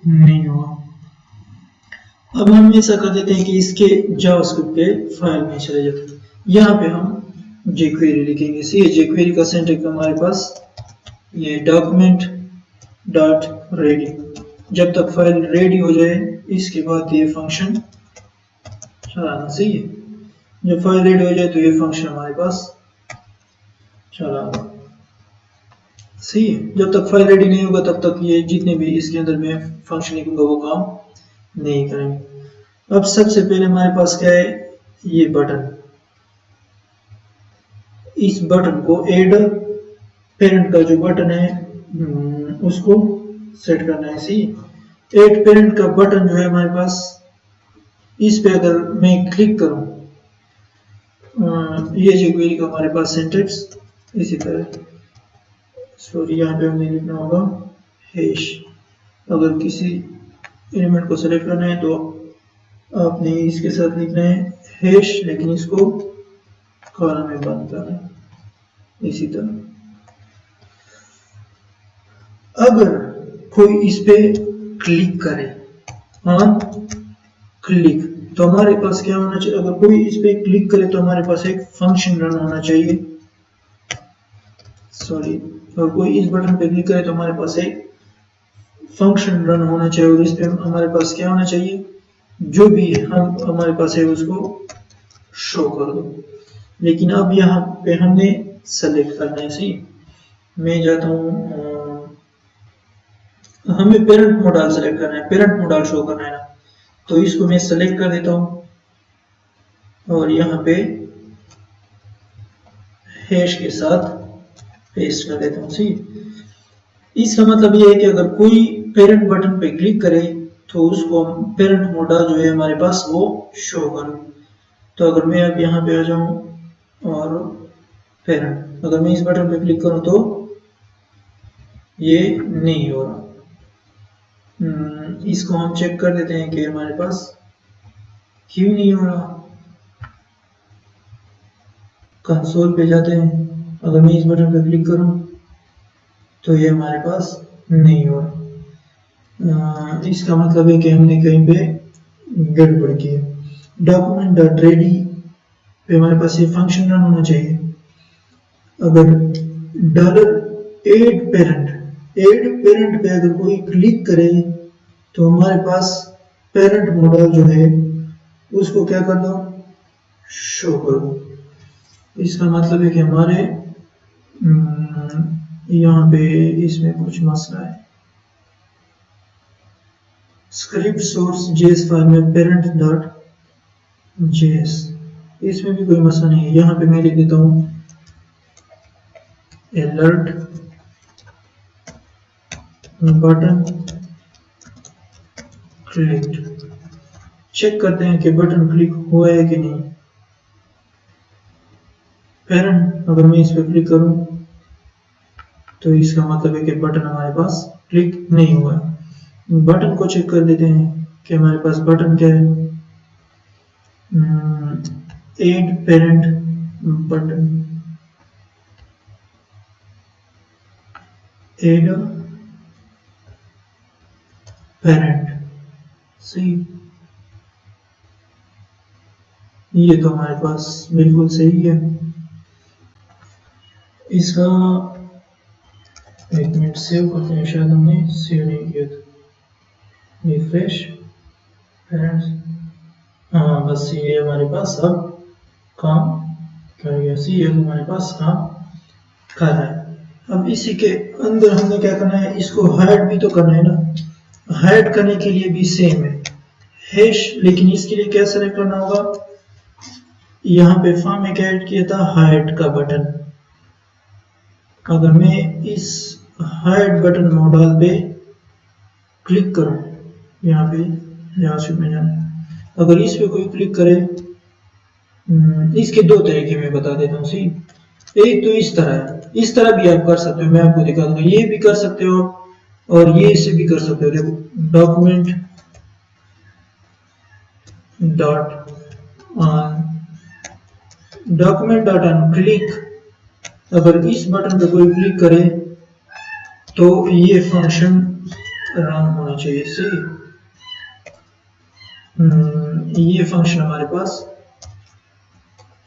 नहीं होगा। अब हम ऐसा कर देते हैं कि इसके जावास्क्रिप्ट के फाइल में चले जाते हैं, यहाँ पे हम jQuery लिखेंगे। सी jQuery का सिंटैक्स हमारे पास ये डॉक्यूमेंट डॉट रेडी, जब तक फाइल रेडी हो जाए इसके बाद ये फंक्शन चलाना। सही है, जब फाइल रेडी हो जाए तो ये फंक्शन हमारे पास चलाना। सही है, जब तक फाइल रेडी नहीं होगा तब तक ये जितने भी इसके अंदर में फंक्शन लिखूंगा वो काम नहीं करेंगे। अब सबसे पहले हमारे पास क्या है, ये बटन, इस बटन को ऐड पेरेंट का जो बटन है उसको सेट करना है। सी ऐड पेरेंट का बटन जो है हमारे पास, इस पे अगर मैं क्लिक करूं, ये jQuery का हमारे पास सिंटैक्स इसी तरह, सॉरी यहाँ पे हमें लिखना होगा हैश, अगर किसी एलिमेंट को सेलेक्ट करना है तो आपने इसके साथ लिखना है हैश, लेकिन इसको कॉलम में बंद करना है इसी तरह। अगर कोई इस पे क्लिक करे, हाँ क्लिक, तो हमारे पास क्या होना चाहिए, अगर कोई इस पे क्लिक करे तो हमारे पास एक फंक्शन रन होना चाहिए, सॉरी, अगर कोई इस बटन पे क्लिक करे तो हमारे पास एक फंक्शन रन होना चाहिए, और इस पे हमारे पास क्या होना चाहिए, जो भी हम हमारे पास है उसको शो कर दो। लेकिन अब यहाँ पे हमने सेलेक्ट करना है, सही, मैं जाता हूँ, हमें पेरेंट मॉडल सेलेक्ट करना है, पेरेंट मॉडल शो करना है ना, तो इसको मैं सेलेक्ट कर देता हूँ और यहाँ पे हैश के साथ पेस्ट कर देता हूँ, सही। इसका मतलब ये है कि अगर कोई पेरेंट बटन पे क्लिक करे तो उसको पेरेंट मॉडल जो है हमारे पास वो शो करे। तो अगर मैं अब यहाँ पे आ जाऊँ और पेरेंट, अगर मैं इस बटन पे क्लिक करूँ तो ये नहीं हो रहा। इसको हम चेक कर देते हैं कि हमारे पास क्यों नहीं हो रहा। कंसोल पे जाते हैं, अगर मैं इस बटन पे क्लिक करूं तो ये हमारे पास नहीं हो रहा। इसका मतलब है कि हमने कहीं पे गड़बड़ की है। डॉक्यूमेंट डॉट रेडी पे हमारे पास ये फंक्शन रन होना चाहिए। अगर $ऐड पेरेंट पे अगर कोई क्लिक करे तो हमारे पास पेरेंट मॉडल जो है उसको क्या कर दो, शो कर दो। इसका मतलब है कि हमारे यहाँ पे इसमें कुछ मसला है। स्क्रिप्ट सोर्स जेएस फाइल में पेरेंट डॉट जेएस, इसमें भी कोई मसला नहीं है। यहाँ पे मैं लिख देता हूँ अलर्ट बटन क्लिक। चेक करते हैं कि बटन क्लिक हुआ है कि नहीं। पेरेंट, अगर मैं इस पर क्लिक करूं तो इसका मतलब है कि बटन हमारे पास क्लिक नहीं हुआ है। बटन को चेक कर देते हैं कि हमारे पास बटन क्या है, add parent button, add parent, सही, ये तो हमारे पास बिल्कुल सही है। इसका एक मिनट सेव करते हैं, शायद हमने सेव नहीं किया था। रिफ्रेश पेरेंट्स, हाँ बस ये हमारे पास अब काम कर गया, सी अब हमारे पास काम कर रहा है। अब इसी के अंदर हमने क्या करना है, इसको हाइड भी तो करना है ना। हाइड करने के लिए भी सेम है हैश, लेकिन इसके लिए क्या सेलेक्ट करना होगा, यहाँ पे फॉर्म में क्या ऐड किया था, हाइड का बटन। अगर मैं इस हाइड बटन मॉडल पे क्लिक करूं, यहाँ पे यहाँ से में जाना, अगर इस पे कोई क्लिक करे, इसके दो तरीके मैं बता देता हूँ, सी। एक तो इस तरह है, इस तरह भी आप कर सकते हो, मैं आपको दिखा दूंगा, ये भी कर सकते हो और ये से भी कर सकते हो। देखो डॉक्यूमेंट डॉट ऑन क्लिक, अगर इस बटन पे कोई क्लिक करे तो ये फंक्शन रन होना चाहिए, सही। ये फंक्शन हमारे पास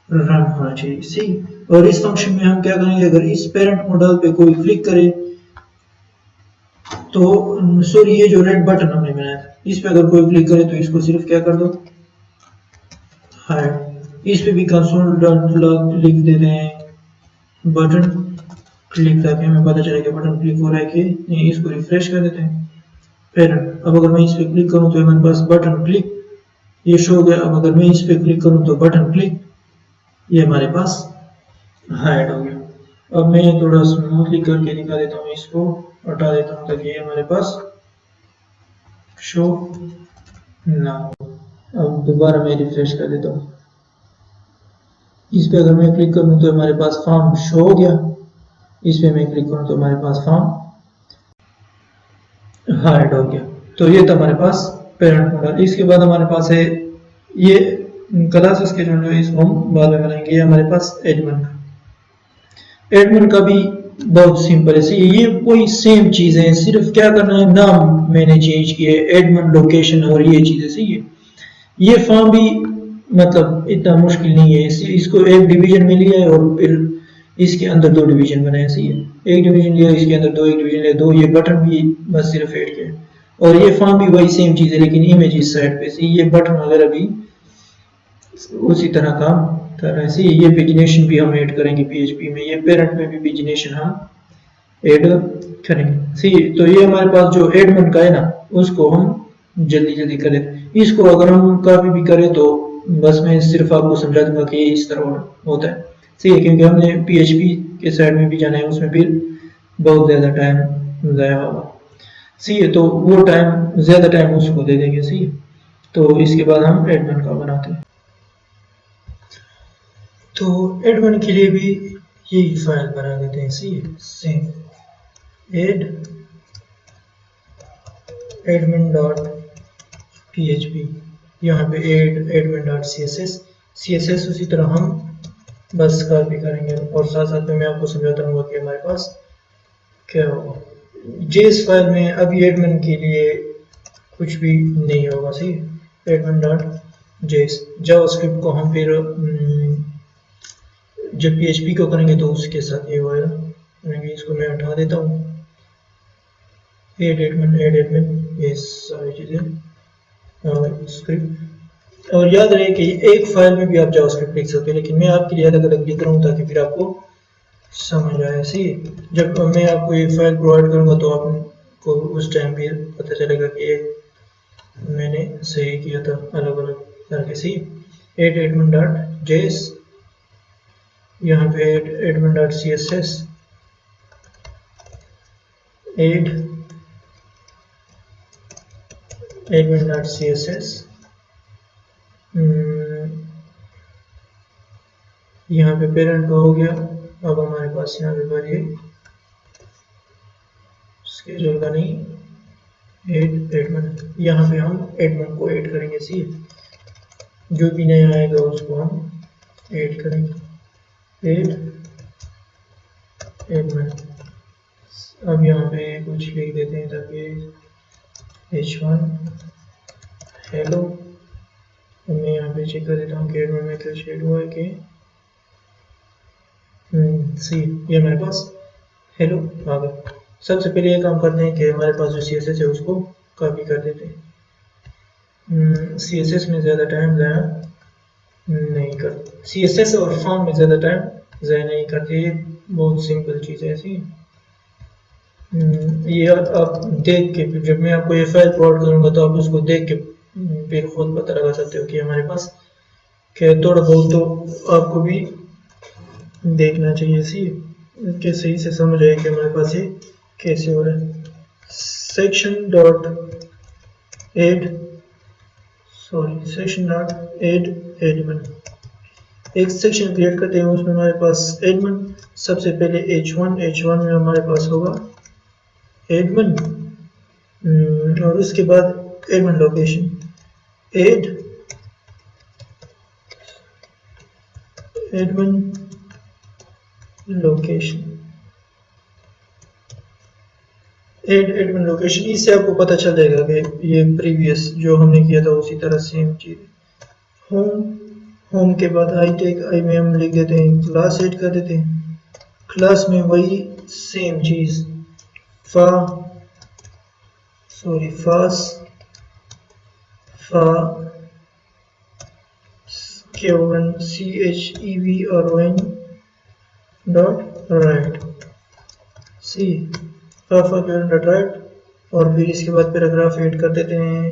रन होना चाहिए, सही। और इस फंक्शन में हम क्या करेंगे, अगर इस पेरेंट मॉडल पे कोई क्लिक करे तो, सॉरी, ये जो रेड बटन हमने बनाया था इस पे अगर कोई क्लिक करे तो इसको सिर्फ क्या कर दो, हाइड। इस पे भी कंसोल डॉट लॉग लिख देते हैं बटन क्लिक, ताकि हमें पता चले कि बटन क्लिक हो रहा है कि नहीं। इसको रिफ्रेश कर देते हैं पेरेंट। अब अगर मैं इस पे क्लिक करूं तो हमारे पास बटन क्लिक ये शो हो गया। अब अगर मैं इस पे क्लिक करूं तो बटन क्लिक ये हमारे पास हाइड हो गया। अब मैं थोड़ा स्मूथली करके दिखा देता हूँ, इसको हटा देता हूँ ताकि ये हमारे पास शो ना हो। अब दोबारा मैं रिफ्रेश कर देता हूँ, इस पे अगर मैं क्लिक करूँ तो हमारे पास फॉर्म शो हो गया, इस पे मैं क्लिक करूँ तो हमारे पास फॉर्म हाइड हो गया। तो ये था हमारे पास पेरेंट मॉडल। इसके बाद हमारे पास है ये क्लासेस के जो है इसको हम बाद में बनाएंगे। ये हमारे पास एडमिन का भी बहुत सिंपल है, ये कोई सेम चीज है, सिर्फ क्या करना है, नाम मैंने चेंज किया है, एडमिन लोकेशन और ये चीजें, सही है। ये फॉर्म भी मतलब इतना मुश्किल नहीं है, इसको एक डिवीजन में लिया है और फिर इसके अंदर दो डिवीजन बनाए। सही है, एक डिवीजन लिया इसके अंदर दो, एक डिवीजन लिया दो, ये बटन भी बस सिर्फ ऐड किया और ये फॉर्म भी वही सेम चीज़ है लेकिन इमेज इस साइड पे। सही, ये बटन वगैरह भी उसी तरह काम कर रहा है। सही, ये पेजिनेशन भी हम ऐड करेंगे पीएचपी में, ये पेरेंट में भी पेजिनेशन हम ऐड करेंगे। सही, तो ये हमारे पास जो एडमिन का है ना उसको हम जल्दी जल्दी करें। इसको अगर हम कभी भी करें तो बस मैं सिर्फ आपको समझा दूंगा कि ये इस तरह होता है। सही है, क्योंकि हमने पीएचपी के साइड में भी जाना है, उसमें फिर बहुत ज़्यादा टाइम ज़ाया होगा। सही है, तो वो टाइम ज़्यादा टाइम उसको दे देंगे। सही है, तो इसके बाद हम एडमिन का बनाते हैं। तो एडमिन के लिए भी यही फाइल बना देते हैं। सही है, सेम एडमिन डॉट php, यहाँ पे एडमिन डॉट css उसी तरह हम बस कॉपी करेंगे और साथ साथ में मैं आपको समझाता रहूँगा कि हमारे पास क्या होगा। जेएस फाइल में अभी एडमिन के लिए कुछ भी नहीं होगा। सही, एडमिन डॉट जेएस जावास्क्रिप्ट को हम फिर जब पीएचपी को करेंगे तो उसके साथ ये होगा। इसको मैं हटा देता हूँ, एड एडमिन ये सारी चीज़ें स्क्रिप्ट। और याद रहे कि एक फाइल में भी आप जावास्क्रिप्ट लिख सकते हो, लेकिन मैं आपके लिए अलग अलग लिख रहा हूँ ताकि फिर आपको समझ आए। सही, जब मैं आपको ये फाइल प्रोवाइड करूँगा तो आपको उस टाइम भी पता चलेगा कि ये मैंने सही किया था अलग अलग करके। सही, एडमिन डॉट जेएस, यहाँ पे admin dot css, admin dot css, यहाँ पे पेरेंट हो गया। अब हमारे पास यहाँ पे बारी स्केड्यूल का नहीं, एडमिन, यहाँ पे हम एडमिन को ऐड करेंगे। सी, जो भी नया आएगा उसको हम ऐड करेंगे, एडमिन। अब यहाँ पे कुछ लिख देते हैं ताकि h1 हेलो। मैं यहाँ पे चेक कर देता हूँ कि एडमिन में क्या शेड हुआ है कि सी, ये हमारे पास हेलो आ गया। सबसे पहले ये काम करते हैं कि हमारे पास जो CSS है उसको कॉपी कर देते हैं। CSS में ज़्यादा टाइम ज़ाया नहीं करते, CSS और फॉर्म में ज़्यादा टाइम ज़ाया नहीं करते, ये बहुत सिंपल चीज़ है। ऐसी ये आप देख के, जब मैं आपको ये फाइल प्रोवाइड करूँगा तो आप उसको देख के फिर खुद पता लगा सकते हो कि हमारे पास क्या, थोड़ा बहुत तो आपको भी देखना चाहिए। सी के सही से समझ आए कि हमारे पास ये कैसे हो रहा है। सेक्शन डॉट एड एडमिन, एक सेक्शन क्रिएट करते हैं, उसमें हमारे पास एडमिन, सबसे पहले h1 में हमारे पास होगा एडमिन, और उसके बाद admin location, admin location, admin location. इससे आपको पता चल जाएगा कि ये प्रीवियस जो हमने किया था उसी तरह सेम चीज। होम के बाद आई में हम लिख देते हैं क्लास ऐड कर देते हैं, क्लास में वही सेम चीज K1 CHEVRON dot right, C dot right, और फिर इसके बाद पैराग्राफ ऐड कर देते हैं,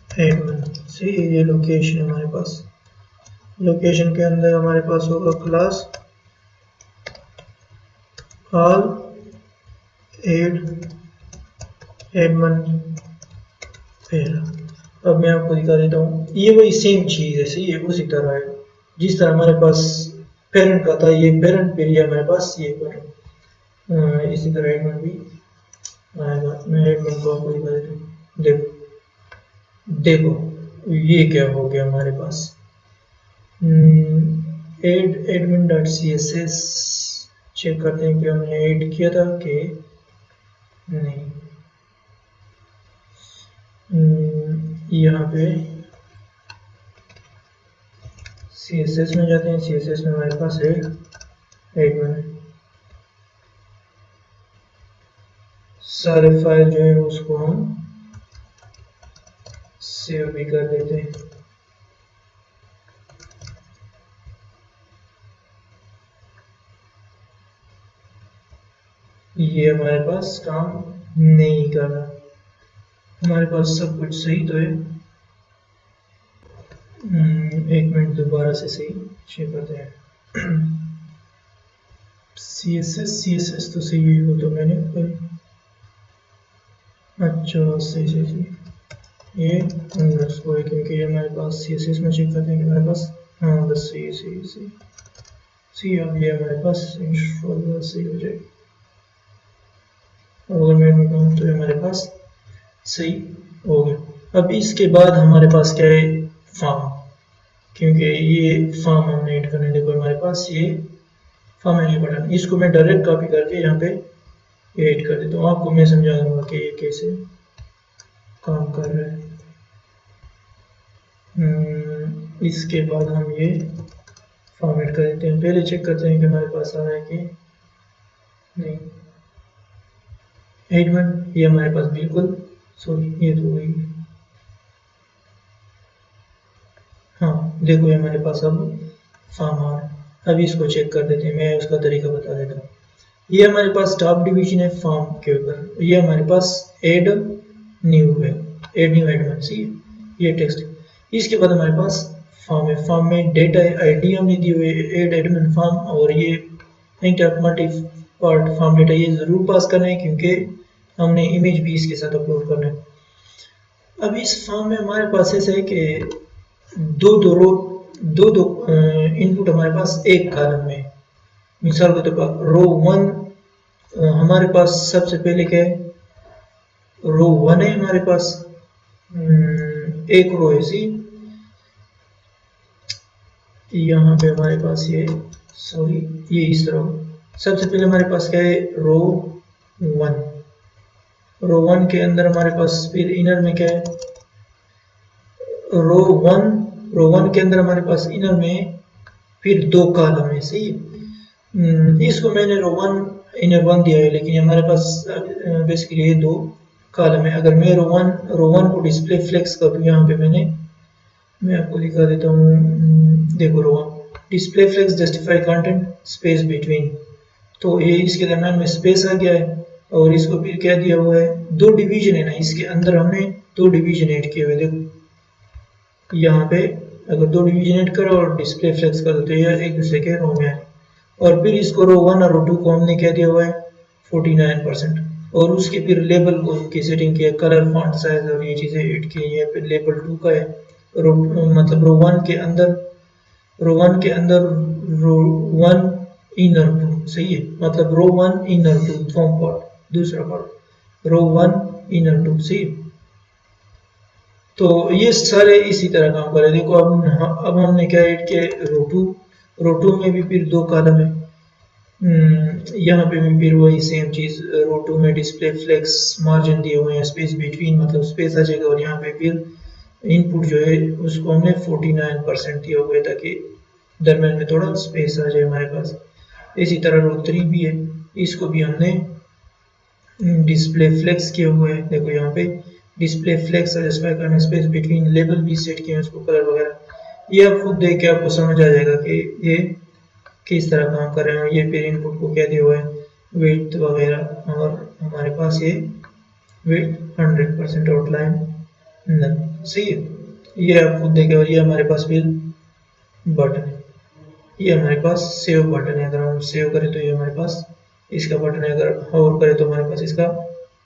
एडमिन। सी, ये लोकेशन है हमारे पास, लोकेशन के अंदर हमारे पास होगा क्लास ऑल एडमिन पहला। अब मैं आपको दिखा देता हूँ, ये वही सेम चीज़ है। सही है, उसी तरह है जिस तरह हमारे पास पेरेंट का था, ये पेरेंट पे लिया हमारे पास ये पर, इसी तरह एडमिन भी आएगा। मैं एडमिन को आपको दिखा देता हूँ, देखो ये क्या हो गया हमारे पास, एडमिन डॉट CSS, चेक करते हैं कि हमने ऐड किया था कि नहीं। यहाँ पे CSS में जाते हैं। CSS में हमारे पास है एडमिन, सारे फाइल जो है उसको हम सेव भी कर देते हैं। ये हमारे पास काम नहीं कर रहा, हमारे पास सब कुछ सही तो है। एक मिनट दोबारा से सही चेक करते हैं। CSS तो सही है, वो तो मैंने अच्छा सही सही सही ये अंडरस्कोर है, क्योंकि हमारे पास CSS में चेक करते हैं कि हमारे पास हाँ बस सही सही सही सही। अब ये हमारे पास इंशाल्लाह सही हो जाएगी। अगर मैं कहूँ तो हमारे पास सही हो गया। अब इसके बाद हमारे पास क्या है, फॉर्म, क्योंकि ये फॉर्म हमने ऐड करने, देखो हमारे पास ये फॉर्म है, ये बटन, इसको मैं डायरेक्ट कॉपी करके यहाँ पे ऐड कर देता हूँ। आपको मैं समझा दूंगा कि ये कैसे काम कर रहा है। इसके बाद हम ये फॉर्म ऐड कर देते हैं। पहले चेक करते हैं कि हमारे पास आ रहा है कि नहीं। एडमिन ये हमारे पास बिल्कुल सॉरी, ये तो वही, हाँ देखो ये हमारे पास अब फॉर्म आ रहा है। अब इसको चेक कर देते हैं, मैं उसका तरीका बता देता हूँ। ये हमारे पास टॉप डिवीजन है फॉर्म के ऊपर, ये हमारे पास एड न्यू है, एड न्यू एडमिन सी, ये टेक्स्ट। इसके बाद हमारे पास फॉर्म है, फॉर्म में डेटा है, आईडी हमने दी हुई है एड एडमिन फॉर्म, और ये मल्टी पार्ट फॉर्म डेटा ये जरूर पास करना है, क्योंकि हमने इमेज भी इसके साथ अपलोड करना है। अब इस फॉर्म में हमारे पास ऐसा है कि दो दो रो, दो इनपुट हमारे पास एक कॉलम में। मिसाल के तौर पर रो 1 हमारे पास सबसे पहले क्या है, रो 1 है हमारे पास, एक रो है सी, यहाँ पे हमारे पास ये सॉरी ये इस तरह सबसे पहले हमारे पास क्या है, रो 1, रो 1 के अंदर हमारे पास फिर इनर में क्या है, रो 1, रो 1 के अंदर हमारे पास इनर में फिर दो कॉलम है सही। इसको मैंने रो 1 इनर 1 दिया है, लेकिन हमारे पास बेसिकली ये दो कॉलम है। अगर मैं रो 1 को डिस्प्ले फ्लेक्स करूँ, यहाँ पे मैं आपको दिखा देता हूँ। देखो row 1 display flex justify content space between, तो ये इसके दरम्यान में स्पेस आ गया है, और इसको फिर क्या दिया हुआ है, दो डिवीजन है ना, इसके अंदर हमने दो डिवीजन ऐड किए हुए। देखो यहाँ पे अगर दो डिवीजन ऐड करो और डिस्प्ले फ्लेक्स कर दो तो ये एक दूसरे के रो में है, और फिर इसको रो 1 और रो 2 को हमने क्या दिया हुआ है 49%, और उसके फिर लेबल को की सेटिंग की है, कलर फॉन्ट साइज और ये चीज़ें ऐड की है। फिर लेबल 2 का है, रो मतलब रो 1 के अंदर, रो 1 के अंदर रो 1 इनर 2 सही है, मतलब रो 1 इनर 2 फॉर्म पार्ट, दूसरा पार्ट रो 1 इनर 2 सही। तो ये सारे इसी तरह काम कर रहे हैं। देखो अब हमने क्या ऐड किया, रो 2 में भी फिर दो कॉलम है। यहाँ पे भी फिर वही सेम चीज़, रो 2 में डिस्प्ले फ्लेक्स मार्जिन दिए हुए हैं, स्पेस बिटवीन मतलब स्पेस आ जाएगा, और यहाँ पे फिर इनपुट जो है उसको हमने 49% दिया हुआ है, ताकि दरम्यान में थोड़ा स्पेस आ जाए हमारे पास। इसी तरह रो 3 भी है, इसको भी हमने डिस्प्ले फ्लेक्स किए हुए हैं। देखो यहाँ पे डिस्प्ले फ्लेक्स सेटिस्फाई करना, स्पेस बिटवीन लेबल भी सेट किए हैं उसको, कलर वगैरह ये आप खुद देख के आपको समझ आ जाएगा कि ये किस तरह काम कर रहे हैं। ये फिर इनपुट को क्या दिया हुआ है, विड्थ वगैरह, और हमारे पास ये विड्थ 100% आउटलाइन नल सही है, ये आप खुद देखें। और ये हमारे पास फिर बटन है, ये हमारे पास सेव बटन है, अगर हम सेव करें तो ये हमारे पास इसका बटन है, अगर होवर करें तो हमारे पास इसका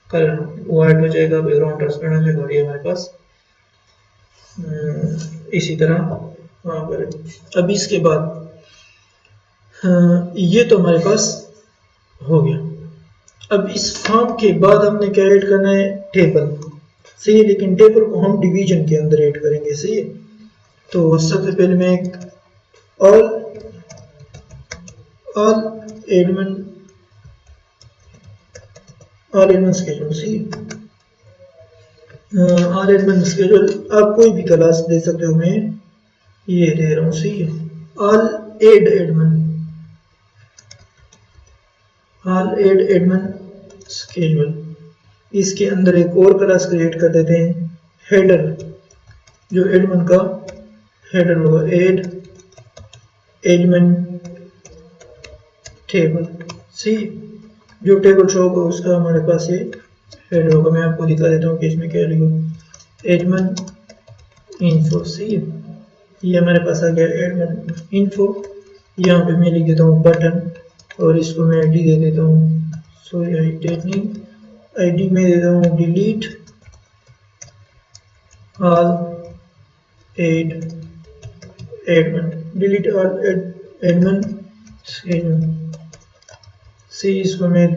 कलर वाइट हो जाएगा, बैकग्राउंड ट्रांसपेरेंट हो जाएगा, और ये हमारे पास इसी तरह काम करें। अब इसके बाद ये तो हमारे पास हो गया। अब इस फॉर्म के बाद हमने क्या ऐड करना है, टेबल सही है, लेकिन टेबल को हम डिवीजन के अंदर ऐड करेंगे सही है। तो सबसे पहले मैं एक all admin all admin sketch see, all admin schedule आप कोई भी क्लास दे सकते हो, मैं ये दे रहा हूँ see all ad admin, all ad admin schedule. इसके अंदर एक और क्लास क्रिएट कर देते हैं हेडर, जो एडमिन का हेडर होगा, एड एडमिन टेबल सी, जो टेबल शो होगा उसका हमारे पास ये हेडर होगा। मैं आपको दिखा देता हूँ कि इसमें क्या लिखो, एडमिन इन्फो सी, ये हमारे पास आ गया एडमिन इन्फो। यहाँ पे मैं लिख देता हूँ बटन और इसको मैं आईडी दे देता हूँ, सॉरी आईडी में दे देता हूँ delete all ad admin, delete all admin see, इसको मैं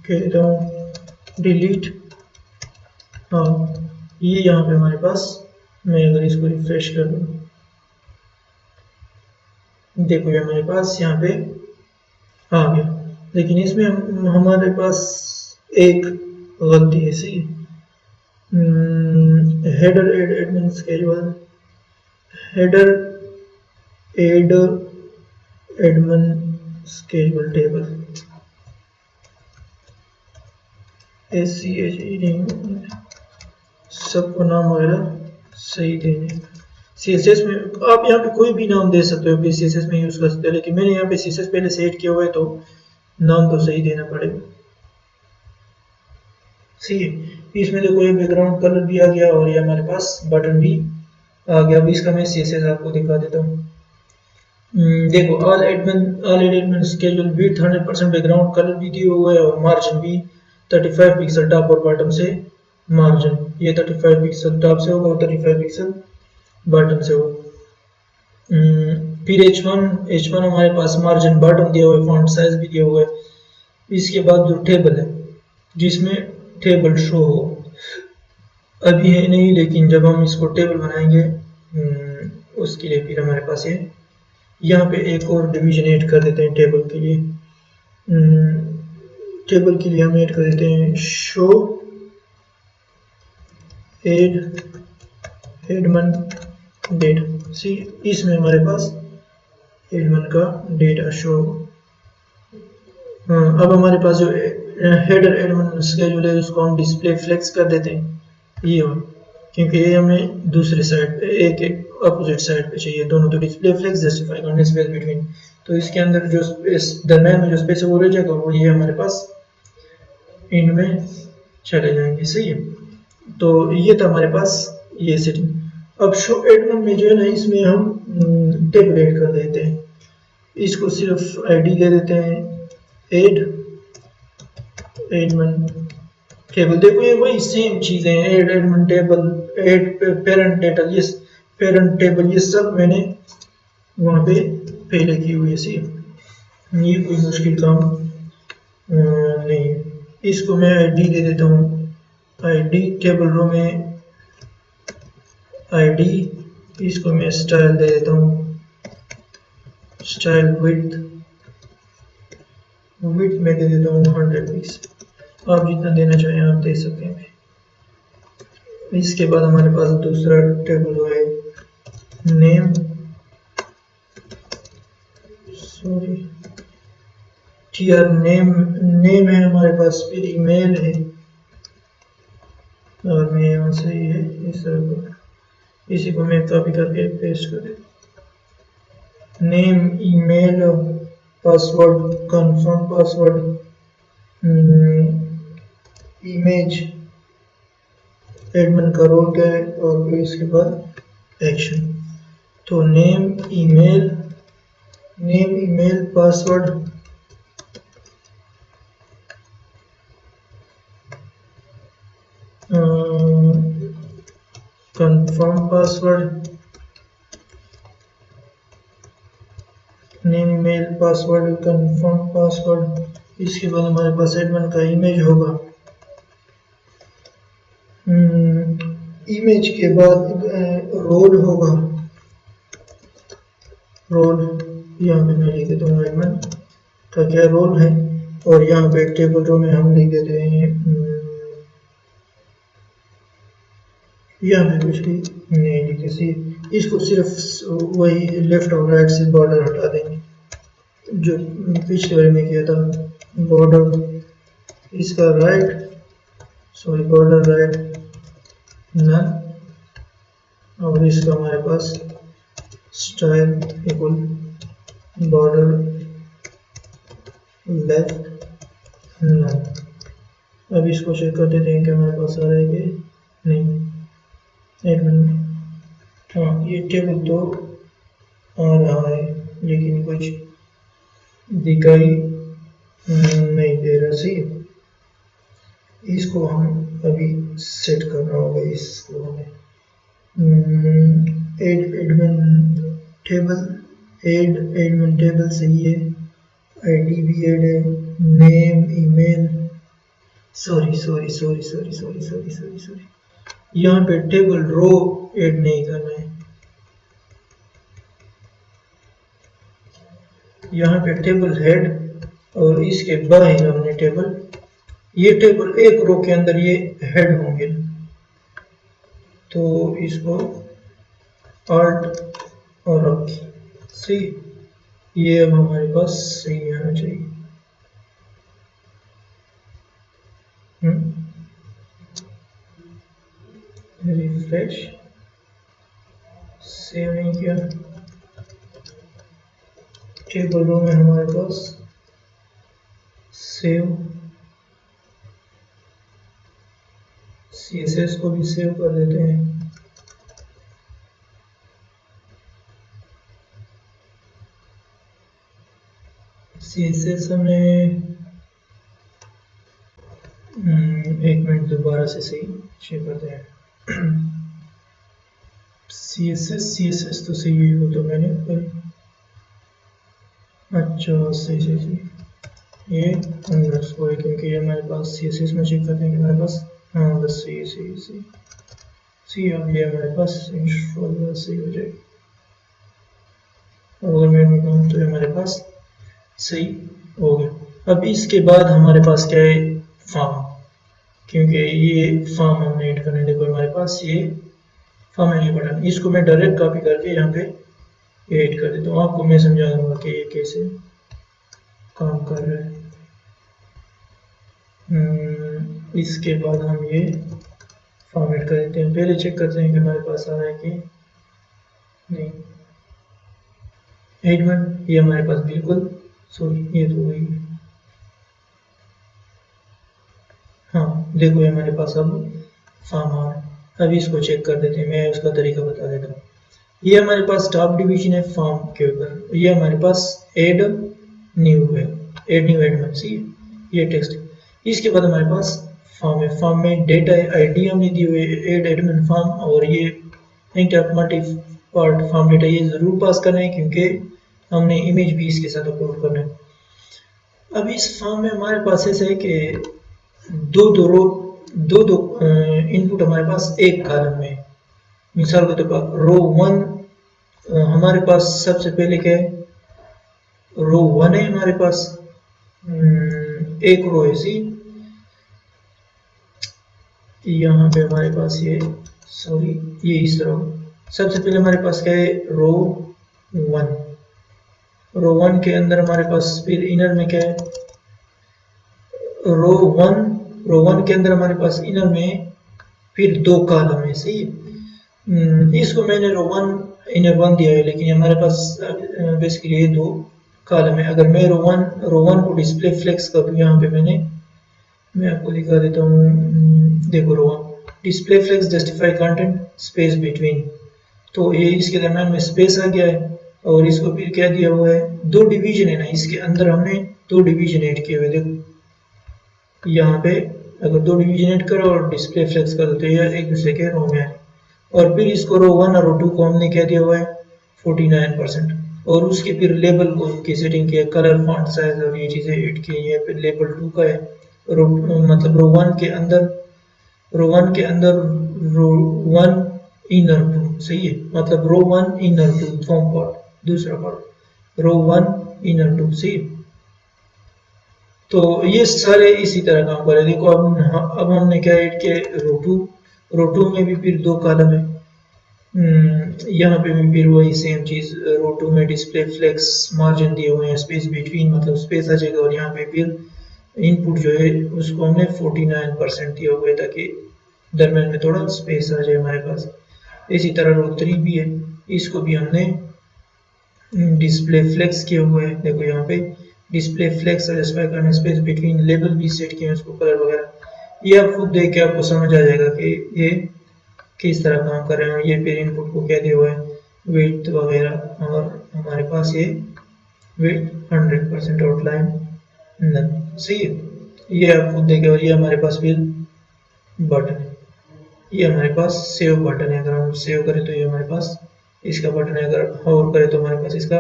कह देता हूँ डिलीट। हाँ, ये यहाँ पे हमारे पास, मैं अगर इसको रिफ्रेश कर दूँ, देखो ये हमारे पास यहाँ पे आ गया, लेकिन इसमें हमारे पास एक गलती है see, header ad admin schedule, header ad admin schedule table, SCH सबको नाम वगैरह सही देने। CSS में आप यहाँ पे कोई भी नाम दे सकते हो, CSS में यूज कर सकते हो, लेकिन मैंने यहाँ पे CSS पहले से ऐड किया हुआ है तो नाम तो सही देना पड़ेगा। सी, इसमें देखो ये बैकग्राउंड कलर भी आ गया और ये हमारे पास बटन भी आ गया। अब इसका मैं CSS आपको दिखा देता हूँ। देखो all admin schedule width 100%, background colour भी दिए हुए है और मार्जिन भी 35 पिक्सल टॉप और बॉटम से मार्जिन, ये 35 पिक्सल टॉप से होगा और 35 पिक्सल बॉटम से होगा। फिर H1 हमारे पास मार्जिन बॉटम दिया हुआ है, फॉन्ट साइज भी दिया हुआ है। इसके बाद जो टेबल है जिसमें टेबल शो हो, अभी है नहीं, लेकिन जब हम इसको टेबल बनाएंगे उसके लिए फिर हमारे पास है, यहाँ पे एक और डिवीजन ऐड कर देते हैं टेबल के लिए। टेबल के लिए हम ऐड कर देते हैं शो एड एडमिन डेटा सी, इसमें हमारे पास एडमिन का डेटा शो। अब हमारे पास जो हेडर एडमिन स्केड्यूल है उसको हम डिस्प्ले फ्लेक्स कर देते हैं, ये हो, क्योंकि ये हमें दूसरे साइड पे एक अपोजिट साइड पे चाहिए दोनों, तो डिस्प्ले फ्लेक्स जस्टिफाई करने स्पेस बिटवीन, तो इसके अंदर जो स्पेस दरम्यान में जो स्पेस है वो रह जाएगा, वो ये हमारे पास इंड में चले जाएंगे। सही है, तो ये था हमारे पास ये सेटिंग। अब शो एडमिन में जो है ना, इसमें हम टेबल ऐड कर देते हैं, इसको सिर्फ आईडी दे देते हैं एड एडमिन टेबल। देखो ये वही सेम चीजें हैं, add admin table, add parent table, ये पेरेंट टेबल, ये सब मैंने वहाँ पे पहले की हुई है। सी, ये कोई मुश्किल काम नहीं है। इसको मैं आईडी दे देता हूँ, आईडी टेबल रो में आईडी, इसको मैं स्टाइल दे देता हूँ, स्टाइल विड्थ में दे देता हूँ 100 पिक्सल, आप जितना देना चाहें आप दे सकते हैं। इसके बाद हमारे पास दूसरा टेबल है नेम, सॉरी टीआर नेम है हमारे पास, फिर ईमेल है और मैं यहाँ से ये इस तरह इसी को मैं कॉपी करके पेस्ट कर देता हूँ। Name, email, password, confirm password, image, admin का रोल क्या है और फिर इसके बाद एक्शन। तो name email password, confirm password, name email password confirm password. इसके बाद हमारे पास एडमिन का इमेज होगा, इमेज के बाद रोल होगा, रोल यहाँ पे मैं लिख देता हूँ एडमिन का क्या रोल है, और यहाँ पे टेबल रो में हम लिख देते हैं यहाँ पे कुछ भी नहीं लिखे सी, इसको सिर्फ वही लेफ्ट और राइट से बॉर्डर हटा देंगे जो पिछले वाले में किया था। बॉर्डर इसका राइट, सॉरी बॉर्डर राइट ना, और इसका हमारे पास स्टाइल इक्वल बॉर्डर लेफ्ट ना। अब इसको चेक कर देते हैं कि हमारे पास आ रहा है कि नहीं। एक मिनट, हाँ ये टेबल तो आ रहा है लेकिन कुछ दिखाई नहीं दे रहा। सही, इसको हम अभी सेट करना होगा। इसको हमें एडमिन टेबल सही है, आईडी भी ऐड है, नेम ईमेल, सॉरी यहाँ पे टेबल रो ऐड नहीं करना है, यहाँ पे टेबल हेड और इसके बाहर हमने टेबल, ये टेबल एक रो के अंदर ये हेड होंगे, तो इसको ऑल्ट और रख सही, ये अब हमारे पास सही आना चाहिए। रिफ्रेश, सेव नहीं किया, टेबल रो में हमारे पास सेव, CSS को भी सेव कर देते हैं। CSS हमने एक मिनट दोबारा से सही चेक करते हैं। CSS तो सही है, वो तो मैंने अच्छा सही ये अंडरस्कोर है क्योंकि हमारे पास CSS में चेक करते हैं कि हमारे पास, हाँ बस सही अब ये हमारे पास इंस्टॉल सही हो जाएगी। और अगर मैं कहूँ तो हमारे पास सही हो गया। अब इसके बाद हमारे पास क्या है, फॉर्म, क्योंकि ये फॉर्म हमने ऐड करने, देखो हमारे पास ये फॉर्म है बटन, इसको मैं डायरेक्ट कॉपी करके यहाँ पे ऐड कर देता हूँ। आपको मैं समझा दूंगा कि ये कैसे काम कर रहा है। इसके बाद हम ये फॉर्मेट कर देते हैं, पहले चेक करते हैं कि हमारे पास आ रहा है कि नहीं। एडमिन ये हमारे पास बिल्कुल, सॉरी ये तो वही, हाँ देखो ये हमारे पास अब फॉर्म आ रहा है। अब इसको चेक कर देते हैं, मैं उसका तरीका बता देता हूँ। ये हमारे पास टॉप डिवीजन है फॉर्म के ऊपर, ये हमारे पास एड न्यू है, एड न्यू एडमिन सी, ये टेक्स्ट। इसके बाद हमारे पास फॉर्म है, फॉर्म में डेटा है, आईडी हमने दी हुई है एड एडमिन फॉर्म, और ये inter multi part form data ये जरूर पास करना है क्योंकि हमने इमेज भी इसके साथ अपलोड करना है। अब इस फॉर्म में हमारे पास ऐसा है कि दो इनपुट हमारे पास एक कॉलम में, मिसाल के तौर पर रो 1 हमारे पास सबसे पहले क्या है, रो 1 है हमारे पास, एक रो है सी, यहाँ पे हमारे पास ये, सॉरी ये इस तरह, सबसे पहले हमारे पास क्या है रो 1, रो 1 के अंदर हमारे पास फिर इनर में क्या है, रो 1 के अंदर हमारे पास इनर में फिर 2 कॉलम है सही। इसको मैंने रो 1 इनर 1 दिया है लेकिन हमारे पास बेसिकली ये 2 कॉलम है। अगर मैं रो 1 को डिस्प्ले फ्लेक्स करूँ, यहाँ पे मैं आपको दिखा देता हूँ, देखो row 1 display flex justify content space between, तो ये इसके दरम्यान में स्पेस आ गया है, और इसको फिर क्या दिया हुआ है, 2 डिवीजन है ना, इसके अंदर हमने 2 डिवीजन ऐड किए हुए, देखो यहाँ पे अगर 2 डिवीजन ऐड करो और डिस्प्ले फ्लेक्स कर दो तो ये एक दूसरे के रो में है। और फिर इसको रो 1 और रो 2 को हमने क्या दिया हुआ है 49%, और उसके फिर लेबल को की सेटिंग की है, कलर फॉन्ट साइज और ये चीज़ें ऐड की है। फिर लेबल 2 का है, मतलब रो 1 के अंदर रो 1 इनर 2 सही है, मतलब रो 1 इनर 2 फॉर्म पार्ट, दूसरा पार्ट रो 1 इनर 2 सही है। तो ये सारे इसी तरह काम कर रहे हैं। देखो अब हमने क्या ऐड किया रो 2, रो 2 में भी फिर 2 कॉलम है। यहाँ पे भी फिर वही सेम चीज़, रो 2 में डिस्प्ले फ्लेक्स मार्जिन दिए हुए हैं, स्पेस बिटवीन मतलब स्पेस आ जाएगा, और यहाँ पे फिर इनपुट जो है उसको हमने 49% दिया हुआ है ताकि दरम्यान में थोड़ा स्पेस आ जाए हमारे पास। इसी तरह रो 3 भी है, इसको भी हमने डिस्प्ले फ्लेक्स किया हुआ है। देखो यहाँ पे डिस्प्ले फ्लेक्स सेटिस्फाई करने, स्पेस बिटवीन लेबल भी सेट किए हैं उसको, कलर वगैरह। ये आप खुद देख के आपको समझ आ जाएगा कि ये किस तरह काम कर रहे हैं। ये फिर इनपुट को क्या दिया हुआ है, विड्थ वगैरह, और हमारे पास ये विड्थ 100% आउटलाइन नन। सही है, ये आप खुद देखें। और ये हमारे पास फिर बटन है, ये हमारे पास सेव बटन है। अगर हम सेव करें तो ये हमारे पास इसका बटन है, अगर होवर करें तो हमारे पास इसका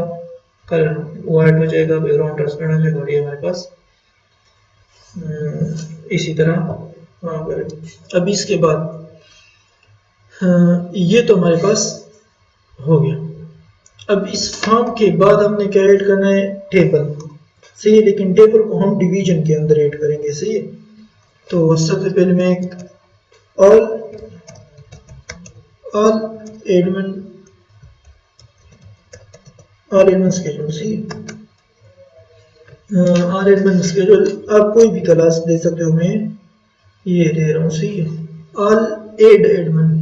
कलर वाइट हो जाएगा, बैकग्राउंड ट्रांसपेरेंट हो जाएगा, और ये हमारे पास इसी तरह वहाँ पर। अब इसके बाद ये तो हमारे पास हो गया। अब इस फॉर्म के बाद हमने क्या ऐड करना है, टेबल। सही है, लेकिन टेबल को हम डिवीजन के अंदर ऐड करेंगे। सही है, तो सबसे पहले मैं एक ऑल एडमिन स्केड्यूल। सही है, ऑल एडमिन स्केड्यूल आप कोई भी क्लास दे सकते हो, मैं ये दे रहा हूँ। सही है, ऑल एडमिन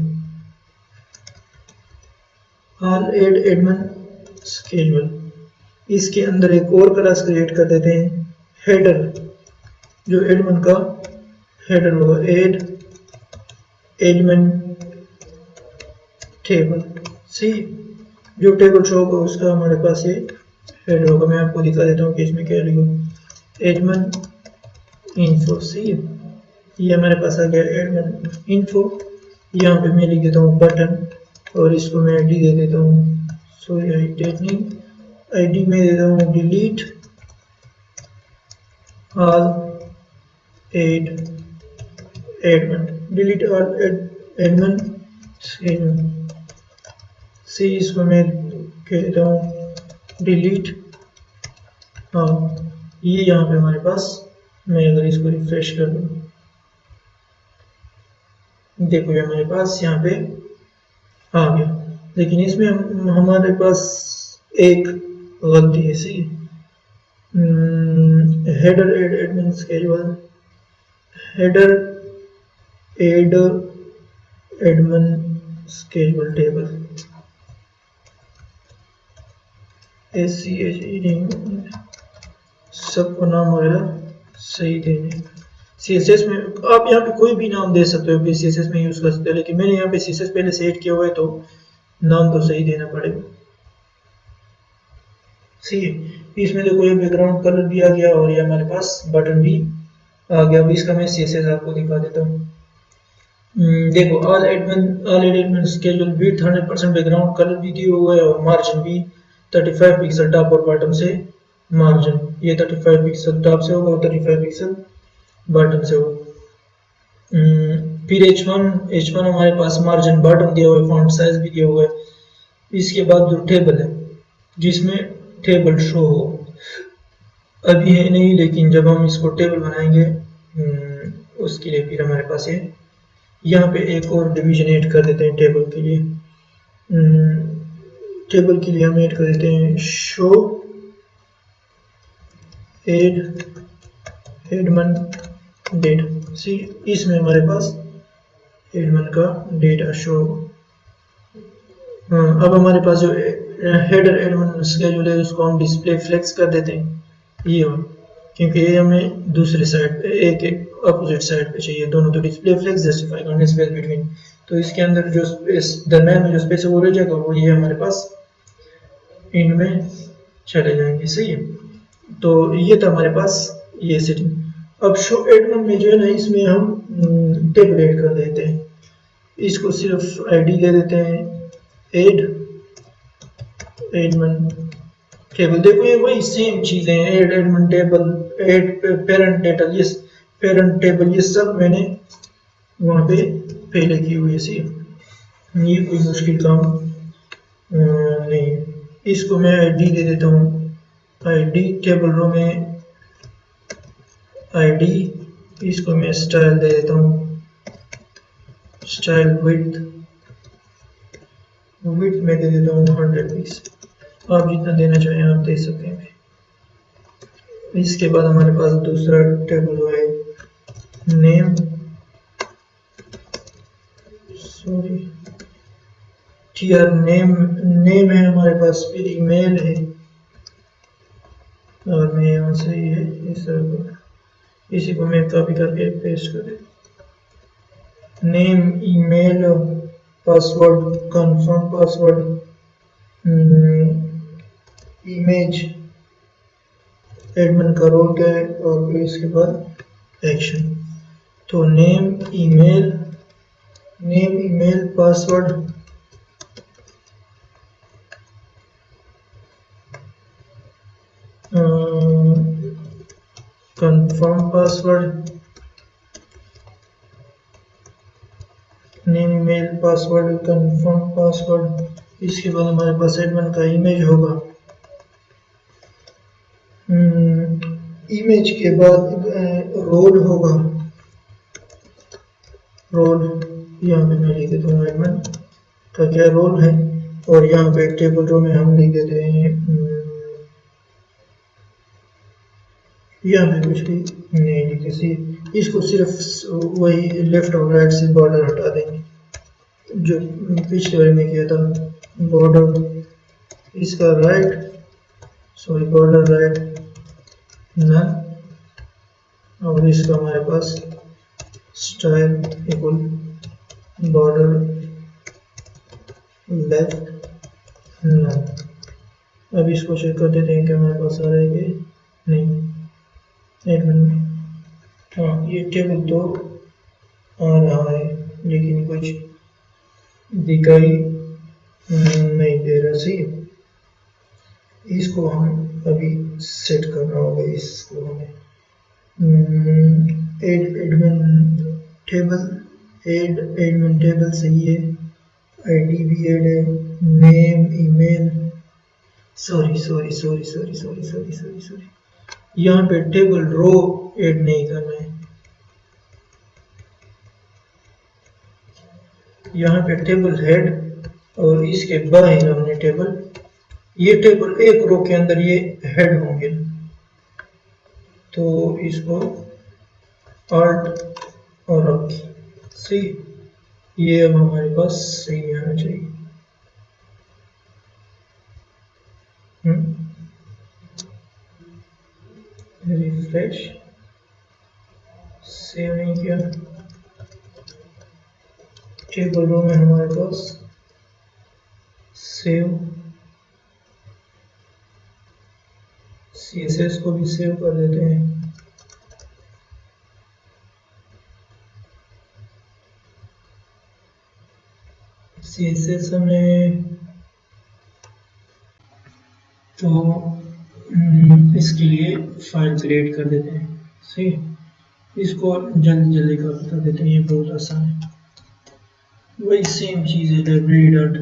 स्केड्यूल। इसके अंदर एक और क्लास क्रिएट कर देते हैं, हेडर, जो एडमिन का हेडर होगा, एडमिन टेबल। सी, जो टेबल शो होगा उसका हमारे पास ये हेडर होगा। मैं आपको दिखा देता हूँ कि इसमें क्या लिखा, एडमिन इन्फो। सी, ये हमारे पास आ गया एडमिन इन्फो। यहाँ पे मैं लिख देता हूँ बटन, और इसको मैं आईडी दे देता हूँ, सॉरी आईडी में दे देता हूँ delete all admin, delete all admin. See, इसको मैं कह देता हूँ डिलीट। हाँ, ये यहाँ पे हमारे पास, मैं अगर इसको रिफ्रेश कर दूँ, देखो ये हमारे पास यहाँ पे आ गया। लेकिन इसमें हमारे पास एक गलती है। See, header ad admin schedule, header ad admin schedule table, SCHED, सबको नाम वगैरह सही देने। CSS में आप यहाँ पे कोई भी नाम दे सकते हो, CSS में यूज कर सकते हो, लेकिन मैंने यहाँ पे CSS पहले सेट किया हुआ है तो नाम तो सही देना पड़ेगा। सही है, इसमें देखो ये बैकग्राउंड कलर भी आ गया, और ये हमारे पास बटन भी आ गया। अब इसका मैं CSS आपको दिखा देता हूँ। देखो all admin schedule width 100%, background colour भी दिया हुआ है, और मार्जिन भी 35 पिक्सल टॉप और बॉटम से। मार्जिन ये 35 पिक्सल टॉप से होगा और 35 पिक्सल बॉटम से होगा। फिर H1 हमारे पास मार्जिन बॉटम दिया हुआ है, फॉन्ट साइज भी दिया हुआ है। इसके बाद जो टेबल है, जिसमें टेबल शो हो, अभी है नहीं, लेकिन जब हम इसको टेबल बनाएंगे उसके लिए फिर हमारे पास है। यहाँ पे एक और डिवीजन ऐड कर देते हैं टेबल के लिए। टेबल के लिए हम ऐड कर देते हैं शो एडमिन डेटा। सी, इसमें हमारे पास एडमिन का डेटा शो। अब हमारे पास जो हेडर एडमिन स्केड्यूल है उसको हम डिस्प्ले फ्लेक्स कर देते हैं, ये हो, क्योंकि ये हमें दूसरे साइड पे एक अपोजिट साइड पे चाहिए दोनों। तो डिस्प्ले फ्लेक्स जस्टिफाई करने स्पेस बिटवीन, तो इसके अंदर जो स्पेस दरम्यान में जो स्पेस है वो रह जाएगा, वो ये हमारे पास इनमें चले जाएंगे। सही है, तो ये था हमारे पास ये सेटिंग। अब शो एडमिन में जो है ना, इसमें हम टेबल ऐड कर देते हैं। इसको सिर्फ आईडी दे देते हैं एडमिन टेबल। देखो ये वही सेम चीजें हैं, एडमिन टेबल, पेरेंट टेबल, ये पेरेंट टेबल, ये सब मैंने वहाँ पे पहले की हुई है। सी, ये कोई मुश्किल काम नहीं। इसको मैं आईडी दे देता हूँ, आईडी टेबल रो में आईडी, इसको मैं स्टाइल दे देता हूँ स्टाइल विड्थ में दे देता हूँ 100 पिक्स। आप जितना देना चाहें आप दे सकते हैं। इसके बाद हमारे पास दूसरा टेबल है नेम, सॉरी टीआर नेम है हमारे पास, फिर ईमेल है और मैं यहाँ से ये इस तरह को इसी को मैं कॉपी करके पेस्ट कर देता। Name, email, password, confirm password, image, admin का रोल क्या है और फिर इसके बाद एक्शन। तो name, email, password, confirm password, name, email, password, confirm password. इसके बाद हमारे पास एडमिन का इमेज होगा। इमेज के बाद रोल होगा, रोल यहाँ पे मैं लिख देता हूँ एडमिन का क्या रोल है, और यहाँ पे टेबल रो में हम लिख देते हैं यहाँ पे कुछ भी नहीं लिखे सी, इसको सिर्फ वही लेफ्ट और राइट से बॉर्डर हटा देंगे जो पिछले बार में किया था। बॉर्डर इसका right, sorry border right none, और इसका हमारे पास style equal border left none. अब इसको चेक कर देते हैं कि हमारे पास आ रहा है कि नहीं। एक मिनट, हाँ ये टेबल तो आ रहा है लेकिन कुछ दिखाई नहीं दे रहा। सही, इसको हम अभी सेट करना होगा। इसको हमें एडमिन टेबल सही है, आईडी भी ऐड है, नेम, ईमेल, सॉरी यहाँ पे टेबल रो ऐड नहीं करना है, यहाँ पे टेबल हेड और इसके बाहर हमने टेबल, ये टेबल एक रो के अंदर ये हेड होंगे, तो इसको अल्ट और अब सही, ये अब हमारे पास सही आना चाहिए। रिफ्रेश, सेव नहीं किया, टेबल रो में हमारे पास सेव, CSS को भी सेव कर देते हैं। CSS हमने तो इसके लिए फाइल क्रिएट कर देते हैं। सही, इसको जल्दी का बता देते हैं, ये बहुत आसान है। वही सेम चीज़ है लाइब्रेरी डॉट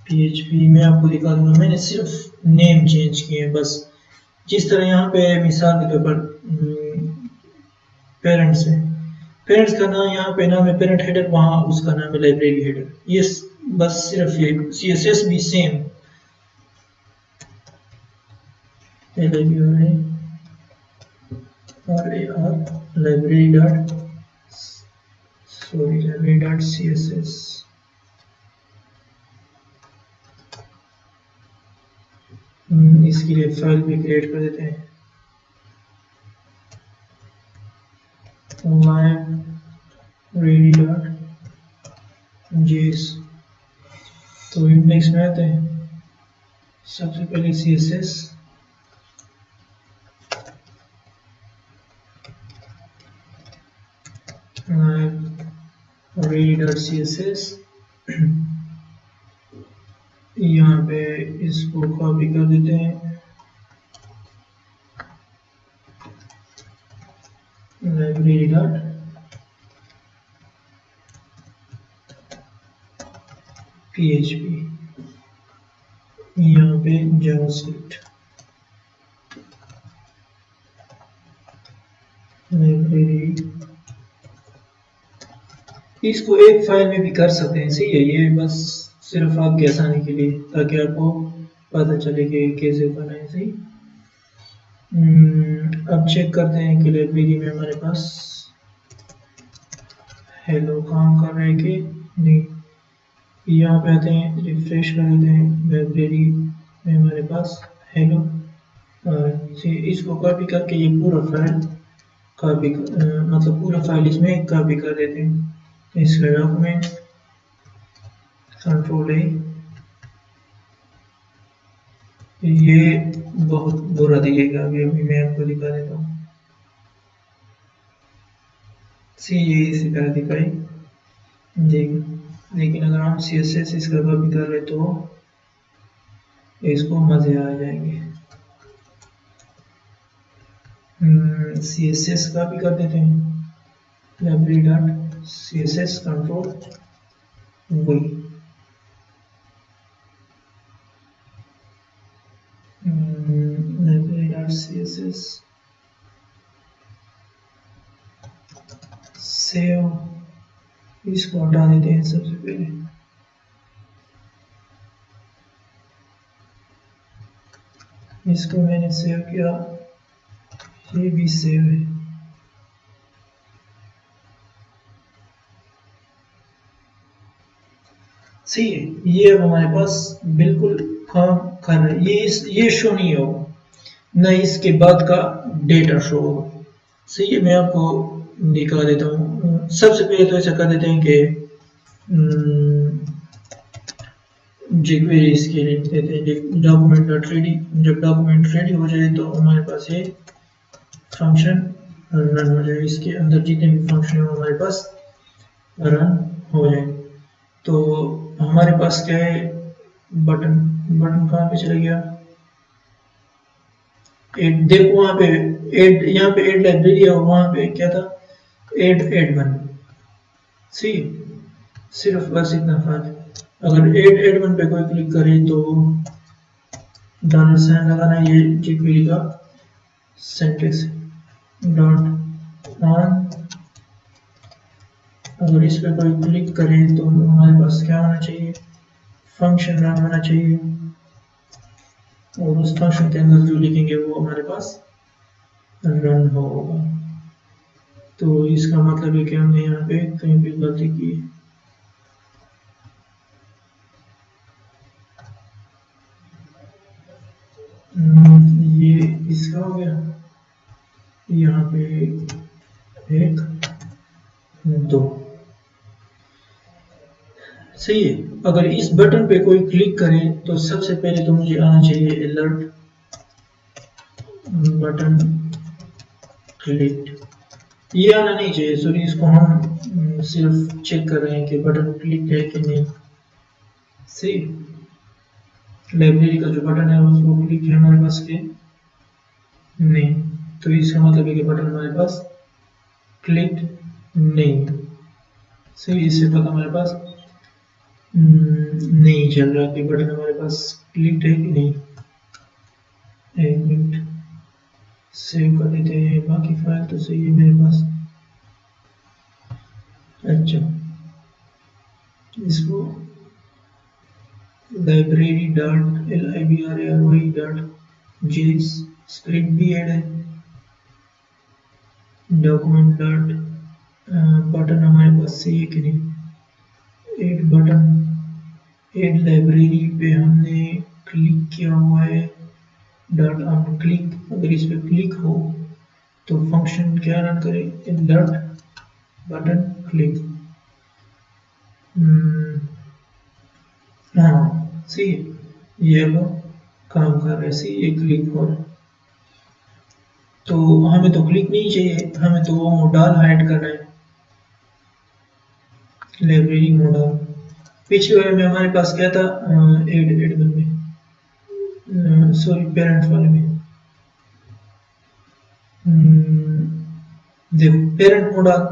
PHP में आपको दिखा दूंगा, मैंने सिर्फ नेम चेंज किए हैं बस। जिस तरह यहाँ पे मिसाल के तौर पर पेरेंट्स है, पेरेंट्स का नाम यहाँ पे नाम है पेरेंट हेडर, वहाँ उसका नाम है लाइब्रेरी हेडर, ये बस सिर्फ ये। CSS भी सेम library dot CSS। इसके लिए फाइल भी क्रिएट कर देते हैं, library.js। तो इंडेक्स में आते हैं, सबसे पहले CSS library.css, यहाँ पे इसको कॉपी कर देते हैं, library.php, यहाँ पे जावास्क्रिप्ट, library इसको एक फाइल में भी कर सकते हैं, सही है। ये बस सिर्फ आपकी आसानी के लिए, ताकि आपको पता चले कि कैसे करना है, सही। अब चेक करते हैं कि लाइब्रेरी में हमारे पास हेलो काम कर रहे हैं कि नहीं। यहाँ पे आते हैं, रिफ्रेश कर देते हैं, लाइब्रेरी में हमारे पास हेलो। इसको कॉपी करके ये पूरा फाइल कॉपी मतलब पूरा फाइल इसमें कॉपी कर देते हैं। इसका डॉक्यूमेंट कंट्रोल है। ये बहुत बुरा दिखेगा, अभी मैं आपको दिखा देता हूँ। सी ये इसी तरह दिखाई देगा, लेकिन अगर हम CSS इसका कॉपी कर रहे तो इसको मजे आ जाएंगे। CSS कॉपी कर देते हैं, लाइब्रेरी डॉट CSS कंट्रोल वही लाइब्रेरी डॉट CSS सेव। इसको हटा देते हैं सबसे पहले। इसको मैंने सेव किया, ये भी सेव है। सही है, ये अब हमारे पास बिल्कुल काम कर रहा है। ये शो नहीं होगा, न इसके बाद का डेटा शो होगा। सही है, मैं आपको दिखा देता हूँ। सबसे पहले तो ऐसा कर देते हैं कि jQuery इसके लिए देते हैं डॉक्यूमेंट डॉट रेडी। जब डॉक्यूमेंट रेडी हो जाए तो हमारे पास ये फंक्शन रन हो जाए, इसके अंदर जितने भी फंक्शन है हमारे पास रन हो जाए। तो हमारे पास क्या है, बटन बटन कहाँ पे चला गया, एड। देखो वहाँ पे एड, यहाँ पे एड लाइब्रेरी है और वहाँ पे क्या था, एड वन। सी सिर्फ बस इतना फर्क। अगर एड वन पे कोई क्लिक करे तो डॉलर साइन लगाना, ये jQuery का सिंटैक्स डॉट ऑन। अगर इस पे कोई क्लिक करे तो हमारे पास क्या होना चाहिए, फंक्शन रन होना चाहिए, और उस फंक्शन के अंदर जो लिखेंगे वो हमारे पास रन होगा। तो इसका मतलब है कि हमने यहाँ पे कहीं भी गलती की है। ये इसका हो गया, यहाँ पे एक दो। सही है, अगर इस बटन पे कोई क्लिक करे तो सबसे पहले तो मुझे आना चाहिए अलर्ट बटन क्लिक। ये आना नहीं चाहिए, सॉरी। इसको हम सिर्फ चेक कर रहे हैं कि बटन क्लिक है कि नहीं। सही, लाइब्रेरी का जो बटन है उसको क्लिक है हमारे पास के नहीं, तो इसका मतलब है कि बटन हमारे पास क्लिक नहीं। सही, इससे पता हमारे पास नहीं चल रहा कि बटन हमारे पास क्लिक है कि नहीं। एक मिनट, सेव कर देते हैं, बाकी फाइल तो सही है मेरे पास। अच्छा, इसको लाइब्रेरी डॉट library डॉट जेस स्क्रिप्ट भी ऐड है, डॉक्यूमेंट डॉट बटन हमारे पास सही है कि नहीं। एड बटन, एड लाइब्रेरी पे हमने क्लिक किया हुआ है, डॉट ऑन क्लिक। अगर इस पे क्लिक हो तो फंक्शन क्या रन करे, डॉट बटन क्लिक। हाँ सी, ये अब काम कर रहा है, सी ये क्लिक हो रहा है। तो हमें तो क्लिक नहीं चाहिए, हमें तो वो मॉडल हाइड करना है, लाइब्रेरी मॉडल। पिछले वाले में हमारे पास क्या था, एड वन में, सॉरी पेरेंट वाले में। देखो पेरेंट मॉडल,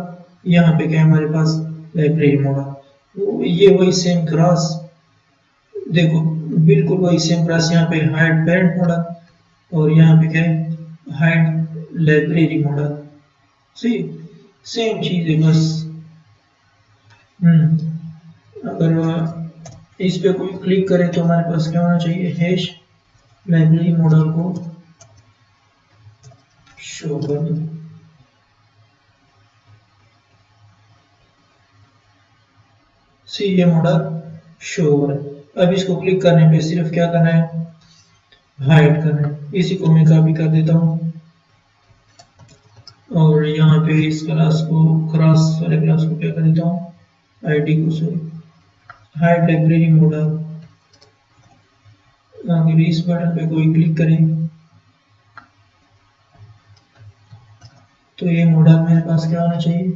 यहाँ पे क्या है हमारे पास, लाइब्रेरी मॉडल। ये वही सेम क्लास, देखो बिल्कुल वही सेम क्लास। यहाँ पे हाइड पेरेंट मॉडल और यहाँ पे क्या है, हाइड लाइब्रेरी मॉडल। सही, सेम चीज है बस। अगर इस पे कोई क्लिक करे तो हमारे पास क्या होना चाहिए, हैश लाइब्रेरी मॉडल को शो कर दो। सी ये मॉडल शो हो रहा है। अब इसको क्लिक करने पे सिर्फ क्या करना है, हाइड करना है। इसी को मैं कॉपी कर देता हूँ और यहाँ पे इस क्लास को, क्लास वाले क्लास को क्या कर देता हूँ, आईडी को, सॉरी, हाइड लाइब्रेरी मॉडल। अगर इस बटन पे कोई क्लिक करें तो ये मॉडल मेरे पास क्या होना चाहिए,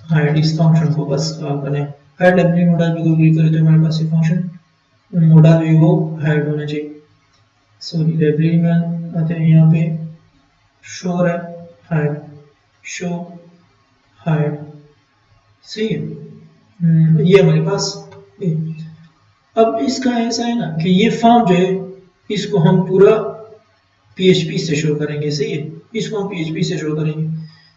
हाइड। इस फंक्शन को बस कॉल करें, हाइड लाइब्रेरी मॉडल पे कोई क्लिक करे तो मेरे पास ये फंक्शन मॉडल भी वो हाइड होना चाहिए। सॉरी, लाइब्रेरी में आते हैं, यहाँ पे शो है हाइड, शो हाइड, सही है। ये हमारे पास है। अब इसका ऐसा है ना कि ये फॉर्म जो है इसको हम पूरा PHP से शो करेंगे, सही है, इसको हम PHP से शो करेंगे।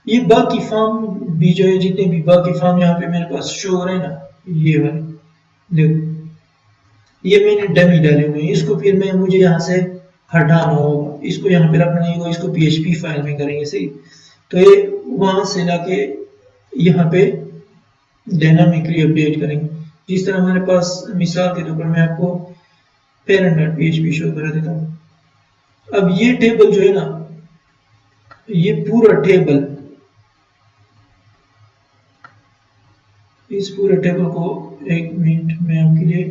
ये बाकी फॉर्म भी जो है, जितने भी बाकी फॉर्म यहाँ पे मेरे पास शो हो रहे हैं ना, ये वाले देखो, ये मैंने डमी डाले हुए हैं, इसको फिर मैं मुझे यहाँ से हटाना होगा, इसको यहाँ पे रखना नहीं होगा, इसको PHP फाइल में करेंगे, सही। तो ये वहां से लाके यहाँ पे डायनामिकली अपडेट करेंगे। जिस तरह हमारे पास मिसाल के तौर पर मैं आपको parent.php शो करा देता हूँ। अब ये टेबल जो है ना, ये पूरा टेबल, इस पूरे टेबल को एक मिनट में आपके लिए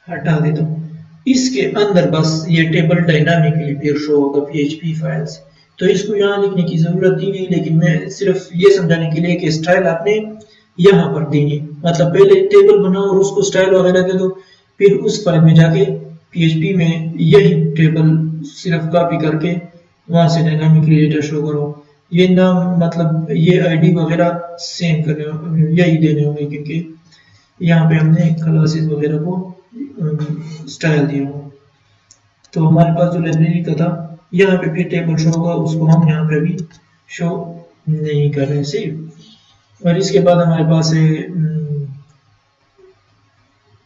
हटा देता हूँ। इसके अंदर बस ये टेबल डायनामिकली फिर शो होगा PHP फाइल्स। तो इसको यहाँ लिखने की जरूरत ही नहीं, लेकिन मैं सिर्फ ये समझाने के लिए कि स्टाइल आपने यहाँ पर देंगे, मतलब पहले टेबल बनाओ और उसको स्टाइल वगैरह दे दो, फिर उस फाइल में जाके PHP में यही टेबल सिर्फ कॉपी करके वहां से डायनामिकली डेटा शो करो। ये नाम, मतलब ये आईडी वगैरह सेम करने, यही देने होंगे, क्योंकि यहाँ पे हमने क्लासेस वगैरह को स्टाइल दिया हुआ। तो हमारे पास जो लाइब्रेरी का था, यहाँ पे फिर टेबल शो होगा, उसको हम यहाँ पे भी शो नहीं कर रहे, सही। और इसके बाद हमारे पास है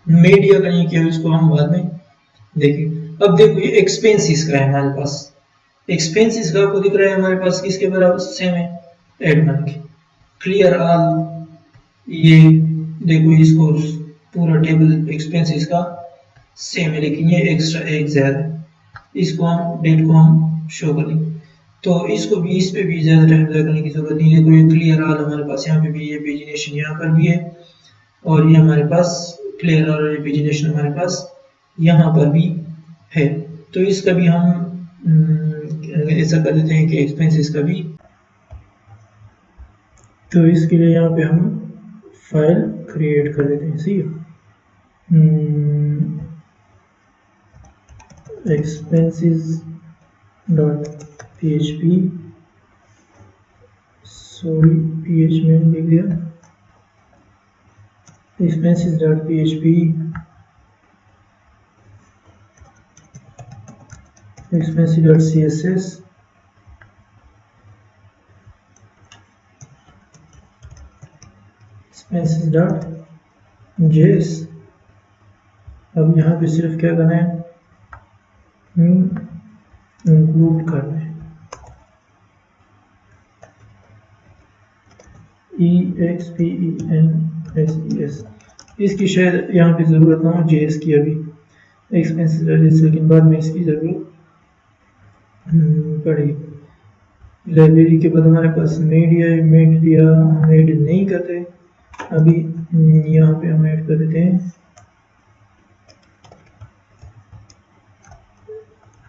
मीडिया का, नहीं किया, इसको हम बाद में देखें। अब देखो ये एक्सपेंसिस का है हमारे पास, एक्सपेंसिस का आपको दिख रहा है हमारे पास किसके बराबर, सेम है एडमिन के। क्लियर ऑल, ये देखो इसको पूरा टेबल एक्सपेंसिस का सेम है, लेकिन ये एक्स्ट्रा एक ज्यादा है, इसको हम डेट को हम शो कर देंगे। तो इसको भी, इस पे भी ज्यादा टाइम लगाने की जरूरत नहीं है। देखो ये क्लियर ऑल हमारे पास यहाँ पे भी, ये पेजिनेशन यहाँ पर भी है, और ये हमारे पास क्लियर ऑल और पेजिनेशन हमारे पास यहाँ पर भी है। तो इसका भी हम ऐसा कर देते हैं कि एक्सपेंसेस का भी, तो इसके लिए यहाँ पे हम फाइल क्रिएट कर देते हैं, सही है। expenses dot php, sorry ph में लिख दिया, expenses dot php, expenses dot css, expenses dot js। अब यहाँ पे सिर्फ क्या करना है, इंक्लूड करना है, EXPENSES। इसकी शायद यहाँ पे ज़रूरत ना हो JS की अभी, एक्सपेंसेस, लेकिन बाद में इसकी ज़रूरत पड़ेगी। लाइब्रेरी के बाद हमारे पास मीडिया, मीडिया हम ऐड नहीं करते अभी, यहाँ पे हम ऐड कर देते हैं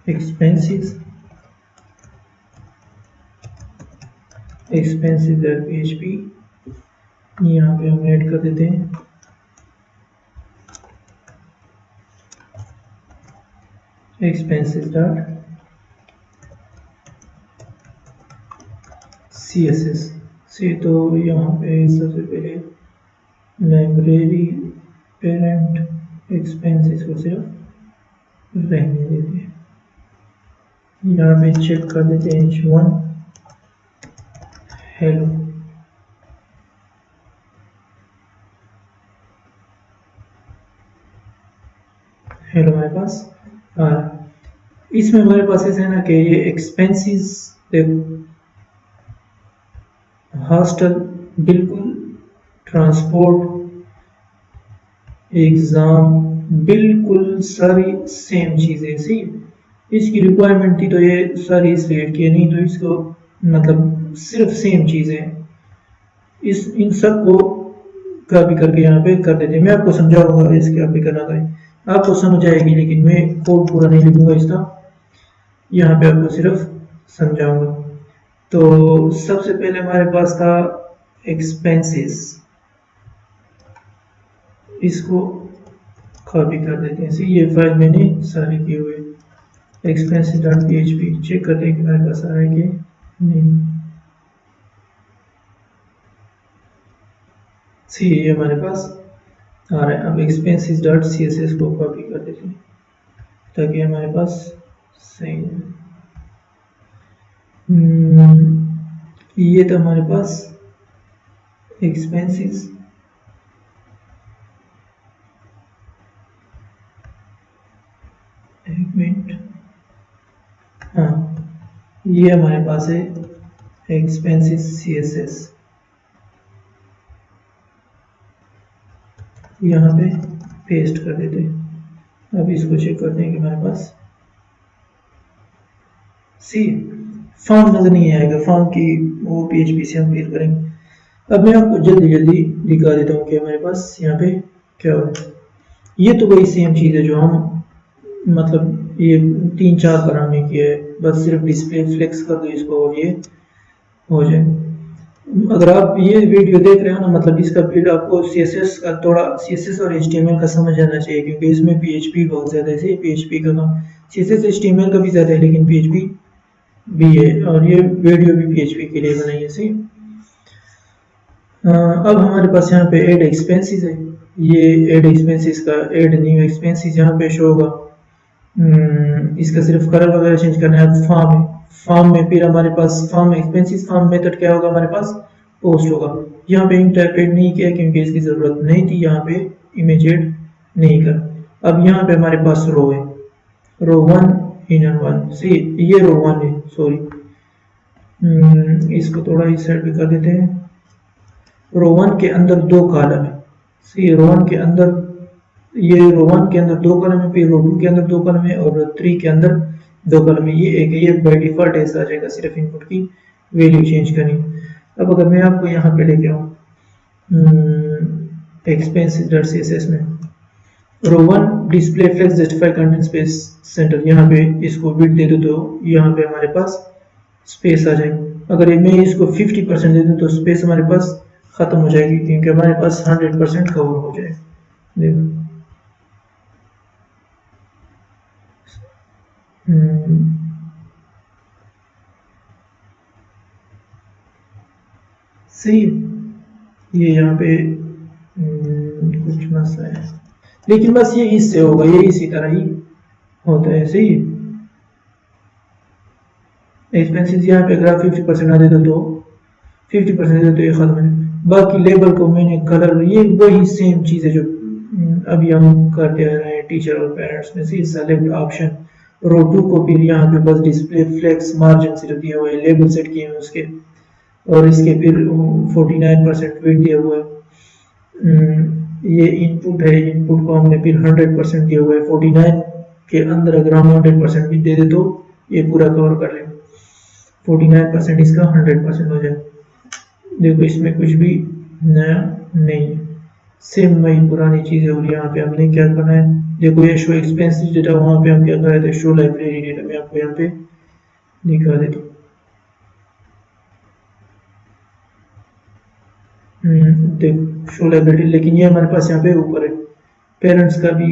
expenses, expenses डॉट PHP, यहाँ पे हम ऐड कर देते हैं expenses डॉट CSS से। तो यहाँ पे सबसे पहले लाइब्रेरी पेरेंट एक्सपेंसेस को सिर्फ रहने देते हैं, यहाँ पे चेक कर देते हैं H1 हेलो, हेलो हमारे पास आ रहा है। इसमें हमारे पास ऐसे है ना कि ये एक्सपेंसेस देखो, हॉस्टल बिल्कुल, ट्रांसपोर्ट, एग्ज़ाम बिल्कुल सारी सेम चीज़ें सी। इसकी रिक्वायरमेंट थी तो ये सारी इसलिए ऐड किए, नहीं तो इसको मतलब सिर्फ सेम चीज़ें इस इन सब को कॉपी करके यहाँ पे कर देते हैं। मैं आपको समझाऊंगा इसके आप भी करना करें, आपको समझ आएगी, लेकिन मैं कोड पूरा नहीं लिखूंगा इसका, यहाँ पे आपको सिर्फ समझाऊंगा। तो सबसे पहले हमारे पास था एक्सपेंसेस, इसको कॉपी कर देते हैं। ये फाइल मैंने सारी की हुई एक्सपेंसेस डॉट php, चेक करते हैं कि हमारे पास आ रहा है कि नहीं। ये हमारे पास आ रहा है। अब एक्सपेंसेस डॉट css को कॉपी कर देते हैं ताकि हमारे पास सही है। ये तो हमारे पास एक्सपेंसेस, एक मिनट, हाँ ये हमारे पास है एक्सपेंसेस css, यहाँ पे पेस्ट कर देते हैं। अब इसको चेक करते हैं कि हमारे पास सी फॉर्म नजर नहीं आएगा, फॉर्म की वो PHP से हम फिल करेंगे। अब मैं आपको जल्दी जल्दी दिखा देता हूँ कि हमारे पास यहाँ पे क्या हो रहा है। ये तो वही सेम चीज़ है जो हम मतलब ये 3-4 बार हमने किया है, बस सिर्फ डिस्प्ले फ्लेक्स कर दो इसको और ये हो जाए। अगर आप ये वीडियो देख रहे हो ना, मतलब इसका फिर आपको CSS का थोड़ा CSS और HTML का समझ आना चाहिए, क्योंकि इसमें PHP बहुत ज़्यादा है। PHP का काम CSS HTML का भी ज़्यादा है, लेकिन PHP भी है, और ये वीडियो भी PHP के लिए बनाई है। सही, अब हमारे पास यहाँ पे ऐड एक्सपेंसेस है। ये ऐड एक्सपेंसेस का ऐड न्यू एक्सपेंसेस यहाँ पे शो होगा। इसका सिर्फ कलर वगैरह चेंज करना है। फॉर्म है, फॉर्म में फिर हमारे पास फॉर्म एक्सपेंसेस, फॉर्म मेथड क्या होगा हमारे पास, पोस्ट होगा। यहाँ पे इंट टाइप ऐड नहीं किया क्योंकि इसकी ज़रूरत नहीं थी, यहाँ पे इमेज ऐड नहीं कर। अब यहाँ पे हमारे पास रो है, रो 1 इनर 1, सी ये रो 1 है, सॉरी इसको थोड़ा इस साइड पे कर देते हैं। रो 1 के अंदर 2 कॉलम है, सी रो 1 के अंदर, ये रो 1 के अंदर 2 कॉलम है, फिर रो 2 के अंदर 2 कॉलम है, और रो 3 के अंदर 2 कॉलम है। ये एक है, ये बाय डिफॉल्ट ऐसा आ जाएगा, सिर्फ इनपुट की वैल्यू चेंज करनी। अब अगर मैं आपको यहाँ पे लेके आऊँ एक्सपेंसेस डॉट CSS में, row 1 display flex justify content space center, यहाँ पे इसको विड्थ दे दो तो यहाँ पे हमारे पास स्पेस आ जाएगी। अगर मैं इसको 50% दे दूँ तो स्पेस हमारे पास खत्म हो जाएगी, क्योंकि हमारे पास 100% कवर हो जाएगा। देखो सही, ये यहाँ पे कुछ मसला है, लेकिन बस ये इससे होगा, ये इसी तरह ही होता है। सही, एक्सपेंसेस यहाँ पे अगर आप 50% ना दे दो तो 50% दे दो तो ये खत्म है। बाकी लेबल को मैंने कलर, ये वही सेम चीज़ है जो अभी हम करते आ रहे हैं टीचर और पेरेंट्स में। सी सेलेक्ट ऑप्शन, रो 2 को फिर यहाँ पे बस डिस्प्ले फ्लेक्स मार्जिन सिर्फ दिया हुआ है, लेबल सेट किए हुए उसके, और इसके फिर 49% वेट दिया हुआ है। ये इनपुट है, इनपुट को हमने फिर 100% दिया हुआ है। 49 के अंदर अगर हम 100% भी दे दे तो ये पूरा कवर कर ले, 49% इसका 100% हो जाए। देखो इसमें कुछ भी नया नहीं है, सेम वही पुरानी चीज़ है। और यहाँ पे हमने क्या करना है, देखो ये शो एक्सपेंसेस डेटा, वहाँ पे हम क्या कर रहे थे, शो लाइब्रेरी डेटा। मैं आपको यहाँ पे दिखा देता हूँ। देखो शो लाइब्रेरी, लेकिन ये हमारे पास यहाँ पे ऊपर है। पेरेंट्स का भी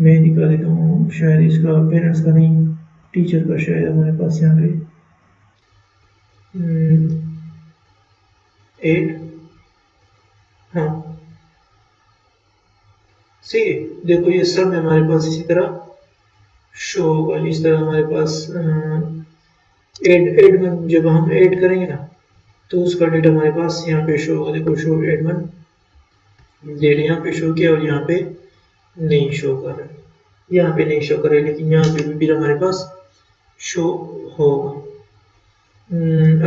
मैं दिखा देता हूँ, शायद इसका पेरेंट्स का नहीं, टीचर का शायद हमारे पास यहाँ पे 8, हाँ सही है। देखो ये सब हमारे पास इसी तरह शो होगा, इस तरह हमारे पास ऐड में जब हम ऐड करेंगे ना तो उसका डेटा हमारे पास यहाँ पे शो होगा। देखो शो एडमन डेटा यहाँ पे शो किया और यहाँ पे नहीं शो कर रहा है, यहाँ पे नहीं शो कर रहा है, लेकिन यहाँ पे भी बिल हमारे पास शो होगा।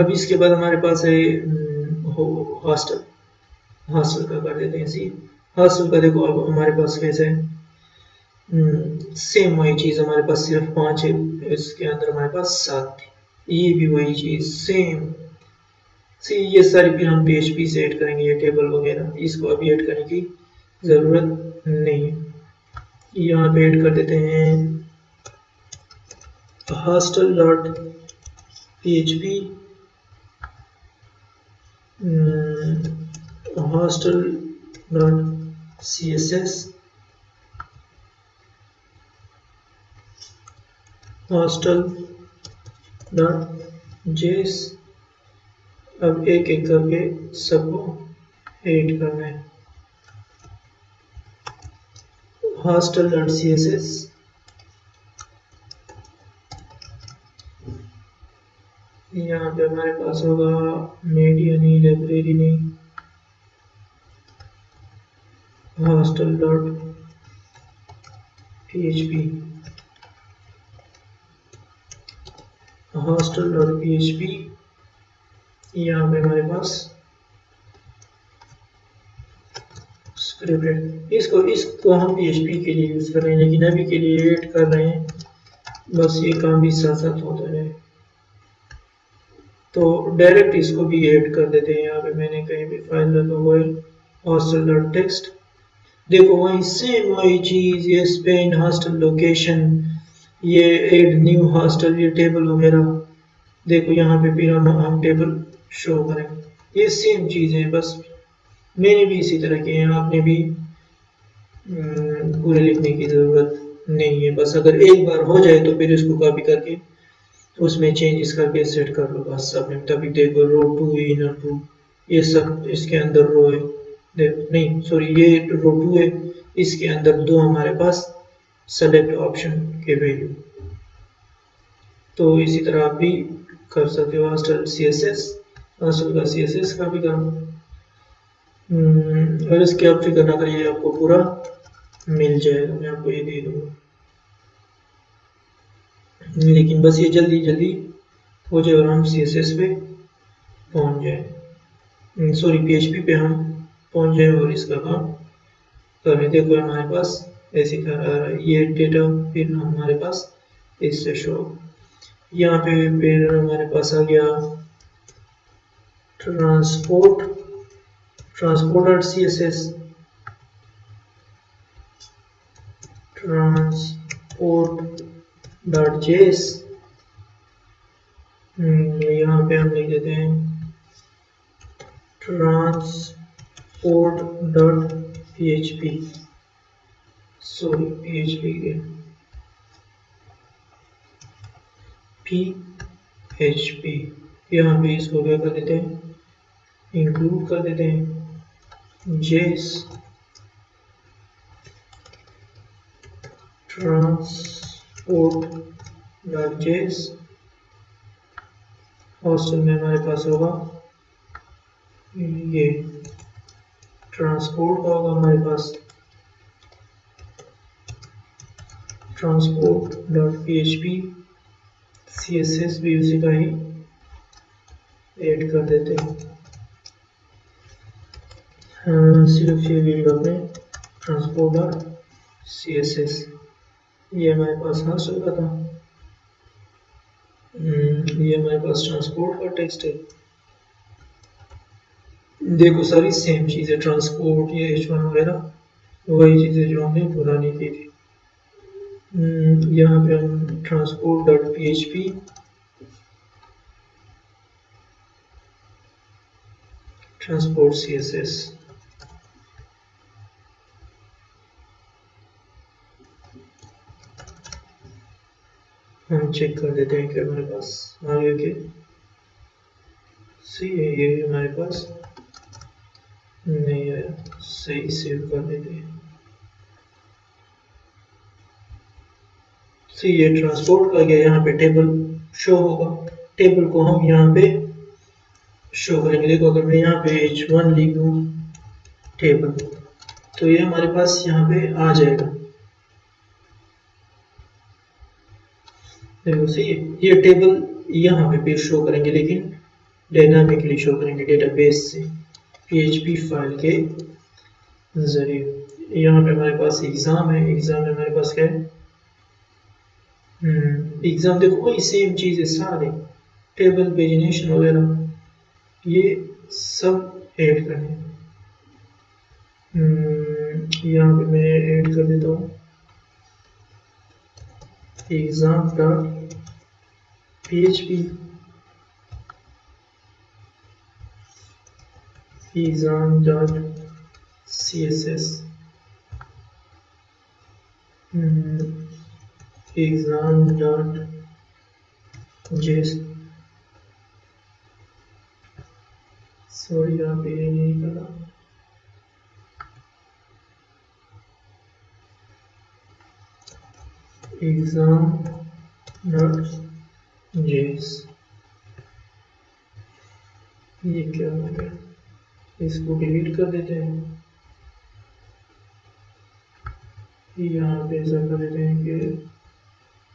अब इसके बाद हमारे पास है हॉस्टल। हॉस्टल का कर देते हैं सी। हॉस्टल का देखो अब हमारे पास कैसे है, सेम वही चीज हमारे पास सिर्फ 5 है, इसके अंदर हमारे पास 7 थी, ये भी वही चीज सेम। सी ये सारी फिर हम PHP से ऐड करेंगे, ये टेबल वगैरह इसको अभी ऐड करने की जरूरत नहीं है। यहाँ पे ऐड कर देते हैं hostel dot PHP, hostel dot CSS, hostel dot JS। अब एक एक करके सबको ऐड करना है। hostel डॉट CSS, यहाँ पे हमारे पास होगा मीडिया नहीं, लाइब्रेरी नहीं, hostel dot PHP, hostel dot PHP। यहाँ पे हमारे पास स्क्रिप्ट है, इसको हम PHP के लिए यूज कर रहे हैं, लेकिन अभी के लिए ऐड कर रहे हैं, बस ये काम भी साथ साथ होता रहे। तो डायरेक्ट इसको भी ऐड कर देते हैं। यहाँ पे मैंने कहीं भी फाइल रखा हुआ है hostel डॉट टेक्स्ट, देखो वही सेम वही चीज, ये स्पेन हॉस्टल लोकेशन, ये ऐड न्यू हॉस्टल, ये टेबल वगैरह, देखो यहाँ पे फिर हम टेबल शो करेंगे, ये सेम चीज है। बस मैंने भी इसी तरह किए हैं, आपने भी पूरे लिखने की जरूरत नहीं है, बस अगर एक बार हो जाए तो फिर इसको कॉपी करके उसमें चेंजेस करके सेट कर लो बस सबने। तभी देखो रो 2 इनर 2 ये सब इसके अंदर रो है, नहीं सॉरी ये रो 2 है, इसके अंदर 2 हमारे पास सेलेक्ट ऑप्शन के वैल्यू। तो इसी तरह आप भी कर सकते हो हॉस्टल CSS, हॉस्टल का CSS का भी काम। और इसके आप फिक्र ना करिए, आपको पूरा मिल जाएगा, मैं आपको ये दे दूंगा, लेकिन बस ये जल्दी जल्दी हो जाए और हम CSS पे पहुंच जाए, सॉरी PHP पे हम पहुंच जाए और इसका काम करें। देखो हमारे पास ऐसे कर आ रहा है, ये डेटा फिर हमारे पास इससे शो, यहाँ पे फिर हमारे पास आ गया transport dot CSS, transport dot JS, यहाँ पे हम लिख देते हैं transport dot PHP, sorry PHP के PHP, यहाँ पे इसको क्या कर देते हैं, इंक्लूड कर देते हैं JS transport dot JS। Hostel में हमारे पास होगा ये ट्रांसपोर्ट का होगा हमारे पास ट्रांसपोर्ट डॉट PHP, CSS भी उसी का ही ऐड कर देते हैं। सिर्फ ये वीडियो में ट्रांसपोर्ट डॉट CSS, ये हमारे पास हॉस्टल का था, ये हमारे पास ट्रांसपोर्ट का टेक्स्ट है। देखो सारी सेम चीज है, ट्रांसपोर्ट ये H1 वगैरह वही चीजें जो हमने पुरानी की थी। यहाँ पे हम transport dot PHP, transport CSS, हम चेक कर देते हैं कि हमारे पास आगे के सही है, ये हमारे पास नहीं आया, सही सेव कर देते हैं। सही ये ट्रांसपोर्ट का गया, यहाँ पे टेबल शो होगा, टेबल को हम यहाँ पे शो करेंगे। देखो अगर मैं यहाँ पे h1 लिख दूँ टेबल, तो ये हमारे पास यहाँ पे आ जाएगा। देखो सही है, ये टेबल यहाँ पे भी शो करेंगे, लेकिन डायनामिकली शो करेंगे डेटाबेस से PHP फाइल के जरिए। यहाँ पे हमारे पास एग्जाम है, एग्जाम में हमारे पास क्या है, एग्जाम। देखो वही सेम चीज़ है सारे, टेबल पेजिनेशन वगैरह ये सब ऐड करने हैं। यहाँ पे मैं ऐड कर देता हूँ exam dot PHP, exam dot CSS, exam dot JS। Sorry यहाँ पे ये नहीं करा, एग्जाम डॉट JS। ये क्या हो गया, इसको डिलीट कर देते हैं। यहाँ पे ऐसा कर देते हैं कि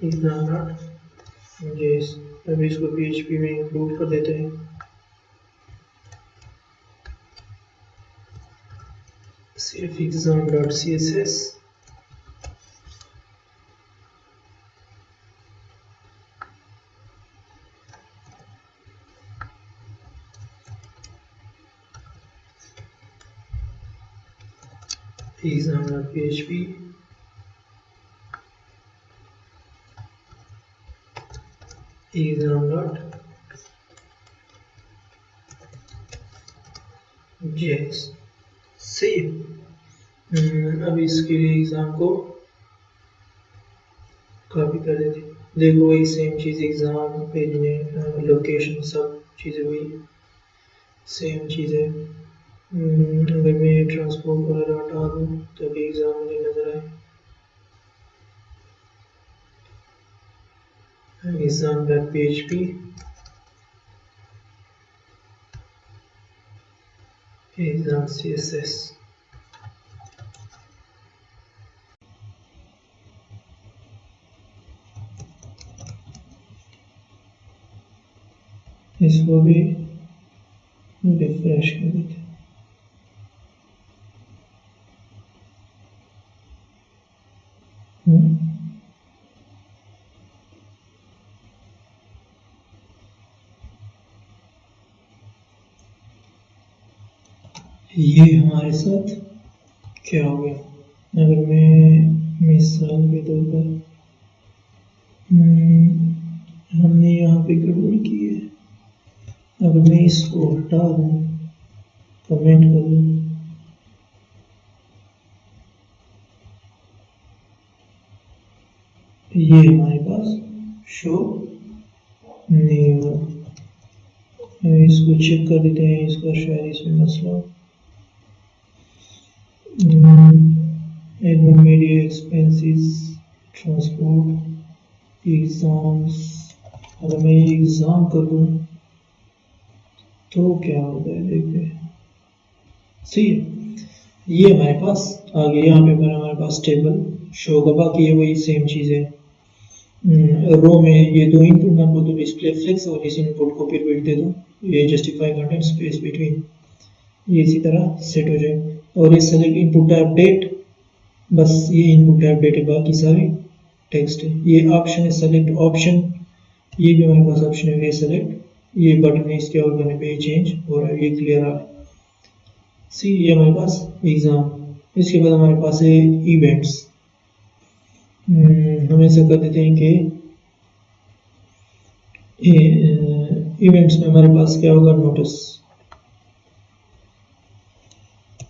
एग्जाम डॉट JS। अब इसको PHP में इंक्लूड कर देते हैं। सिर्फ exam dot CSS, exam dot PHP, exam dot JS। सही है। अब इसके लिए एग्जाम को कॉपी कर देते हैं। देखो वही सेम चीज़, एग्जाम भेजने, लोकेशन, सब चीज़ें वही सेम चीज़ें। अगर मैं ट्रांसपोर्ट वगैरह हटा दूँ ताकि एग्जाम मुझे नजर आए, exam dot PHP, exam CSS। इसको भी रिफ्रेश कर देते हैं। ये हमारे साथ क्या हो गया, अगर मैं मिसाल के तौर पर हमने यहाँ पे गड़बड़ की है, अगर मैं इसको हटा दूँ, कमेंट कर दूँ, ये हमारे पास शो नहीं होगा। इसको चेक कर देते हैं, इसका शायद इसमें मसला। मेडिया एक्सपेंसेस, ट्रांसपोर्ट, एग्जाम्स, अगर मैं ये एग्जाम कर दूँ तो क्या होता है देखते हैं। सही है, ये हमारे पास आ गया। यहाँ पे हमारे पास टेबल शो होगा, बाकी ये वही सेम चीज़ है। रो में ये दो इनपुट नंबर तो डिस्प्ले फ्लेक्स और इस इनपुट को फिर वेट दे दो, ये जस्टिफाई कंटेंट स्पेस बिटवीन, ये इसी तरह सेट हो जाए। और ये सेलेक्ट इनपुट टाइप डेट, बस ये इनपुट टाइप डेट है, बाकी सारे टेक्स्ट है। ये ऑप्शन है सेलेक्ट ऑप्शन, ये भी हमारे पास ऑप्शन है, ये सेलेक्ट, ये बटन है, इसके और करने पे चेंज हो रहा है, ये क्लियर आ रहा है। सी ये हमारे पास एग्जाम। इसके बाद हमारे पास है इवेंट्स। हम ऐसा कर देते हैं कि इवेंट्स में हमारे पास क्या होगा, notice,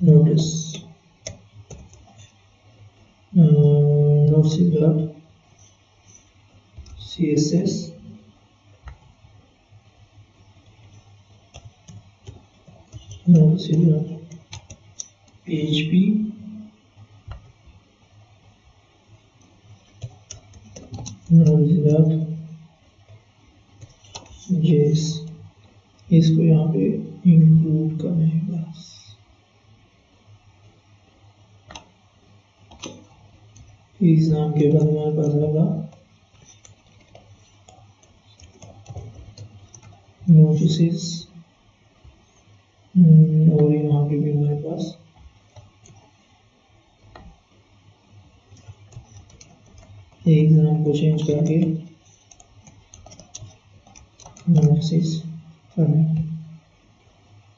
notice dot CSS, notice dot PHP, notice dot JS। इसको यहाँ पे इंक्लूड करना है बस। एग्जाम के बाद हमारे पास आएगा नोटिस, और यहाँ पे भी हमारे पास एग्जाम को चेंज करके नोटिस करना है।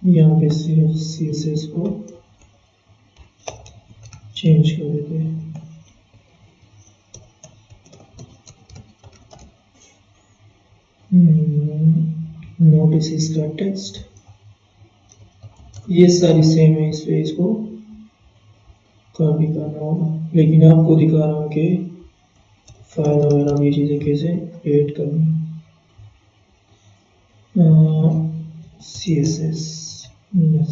यहाँ पे सिर्फ CSS को चेंज कर देते हैं। नोटिस का टेक्स्ट ये सारी सेम है, इसलिए इसको कॉपी करना होगा, लेकिन आपको दिखा रहा हूँ कि फाइल वगैरह ये चीज़ें कैसे क्रिएट करनी है। CSS यस,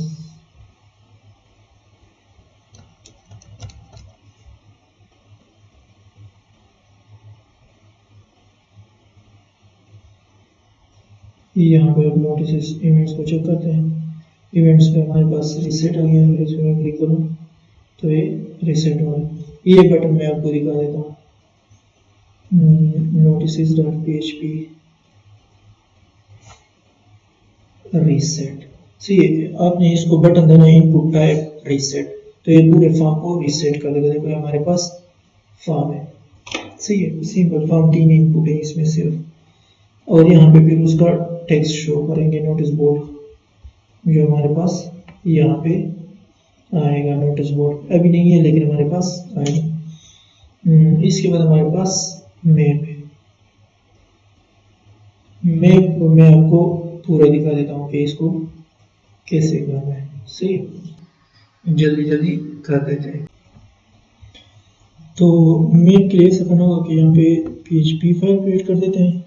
यहाँ पे अब नोटिस इवेंट्स को चेक करते हैं। इवेंट्स पे हमारे पास रीसेट आ गया, अगर इसमें क्लिक करूँ तो ये रीसेट हो रहा है। ये बटन मैं आपको दिखा देता हूँ, notices.php रीसेट। सी आपने इसको बटन देना है इनपुट टाइप रीसेट, तो ये पूरे फॉर्म को रीसेट कर देगा। देखो हमारे पास फॉर्म है, सही है, सिंपल फॉर्म, 3 इनपुट है इसमें सिर्फ, और यहाँ पे फिर उसका टेक्स्ट शो करेंगे नोटिस बोर्ड जो हमारे पास यहाँ पे आएगा। नोटिस बोर्ड अभी नहीं है लेकिन हमारे पास आएगा। इसके बाद हमारे पास मैप है। मैप मैं आपको पूरा दिखा देता हूँ कि इसको कैसे करना है, सही, जल्दी जल्दी कर देते हैं। तो मैप के लिए ऐसा करना होगा कि यहाँ पे PHP फाइल क्रिएट कर देते हैं,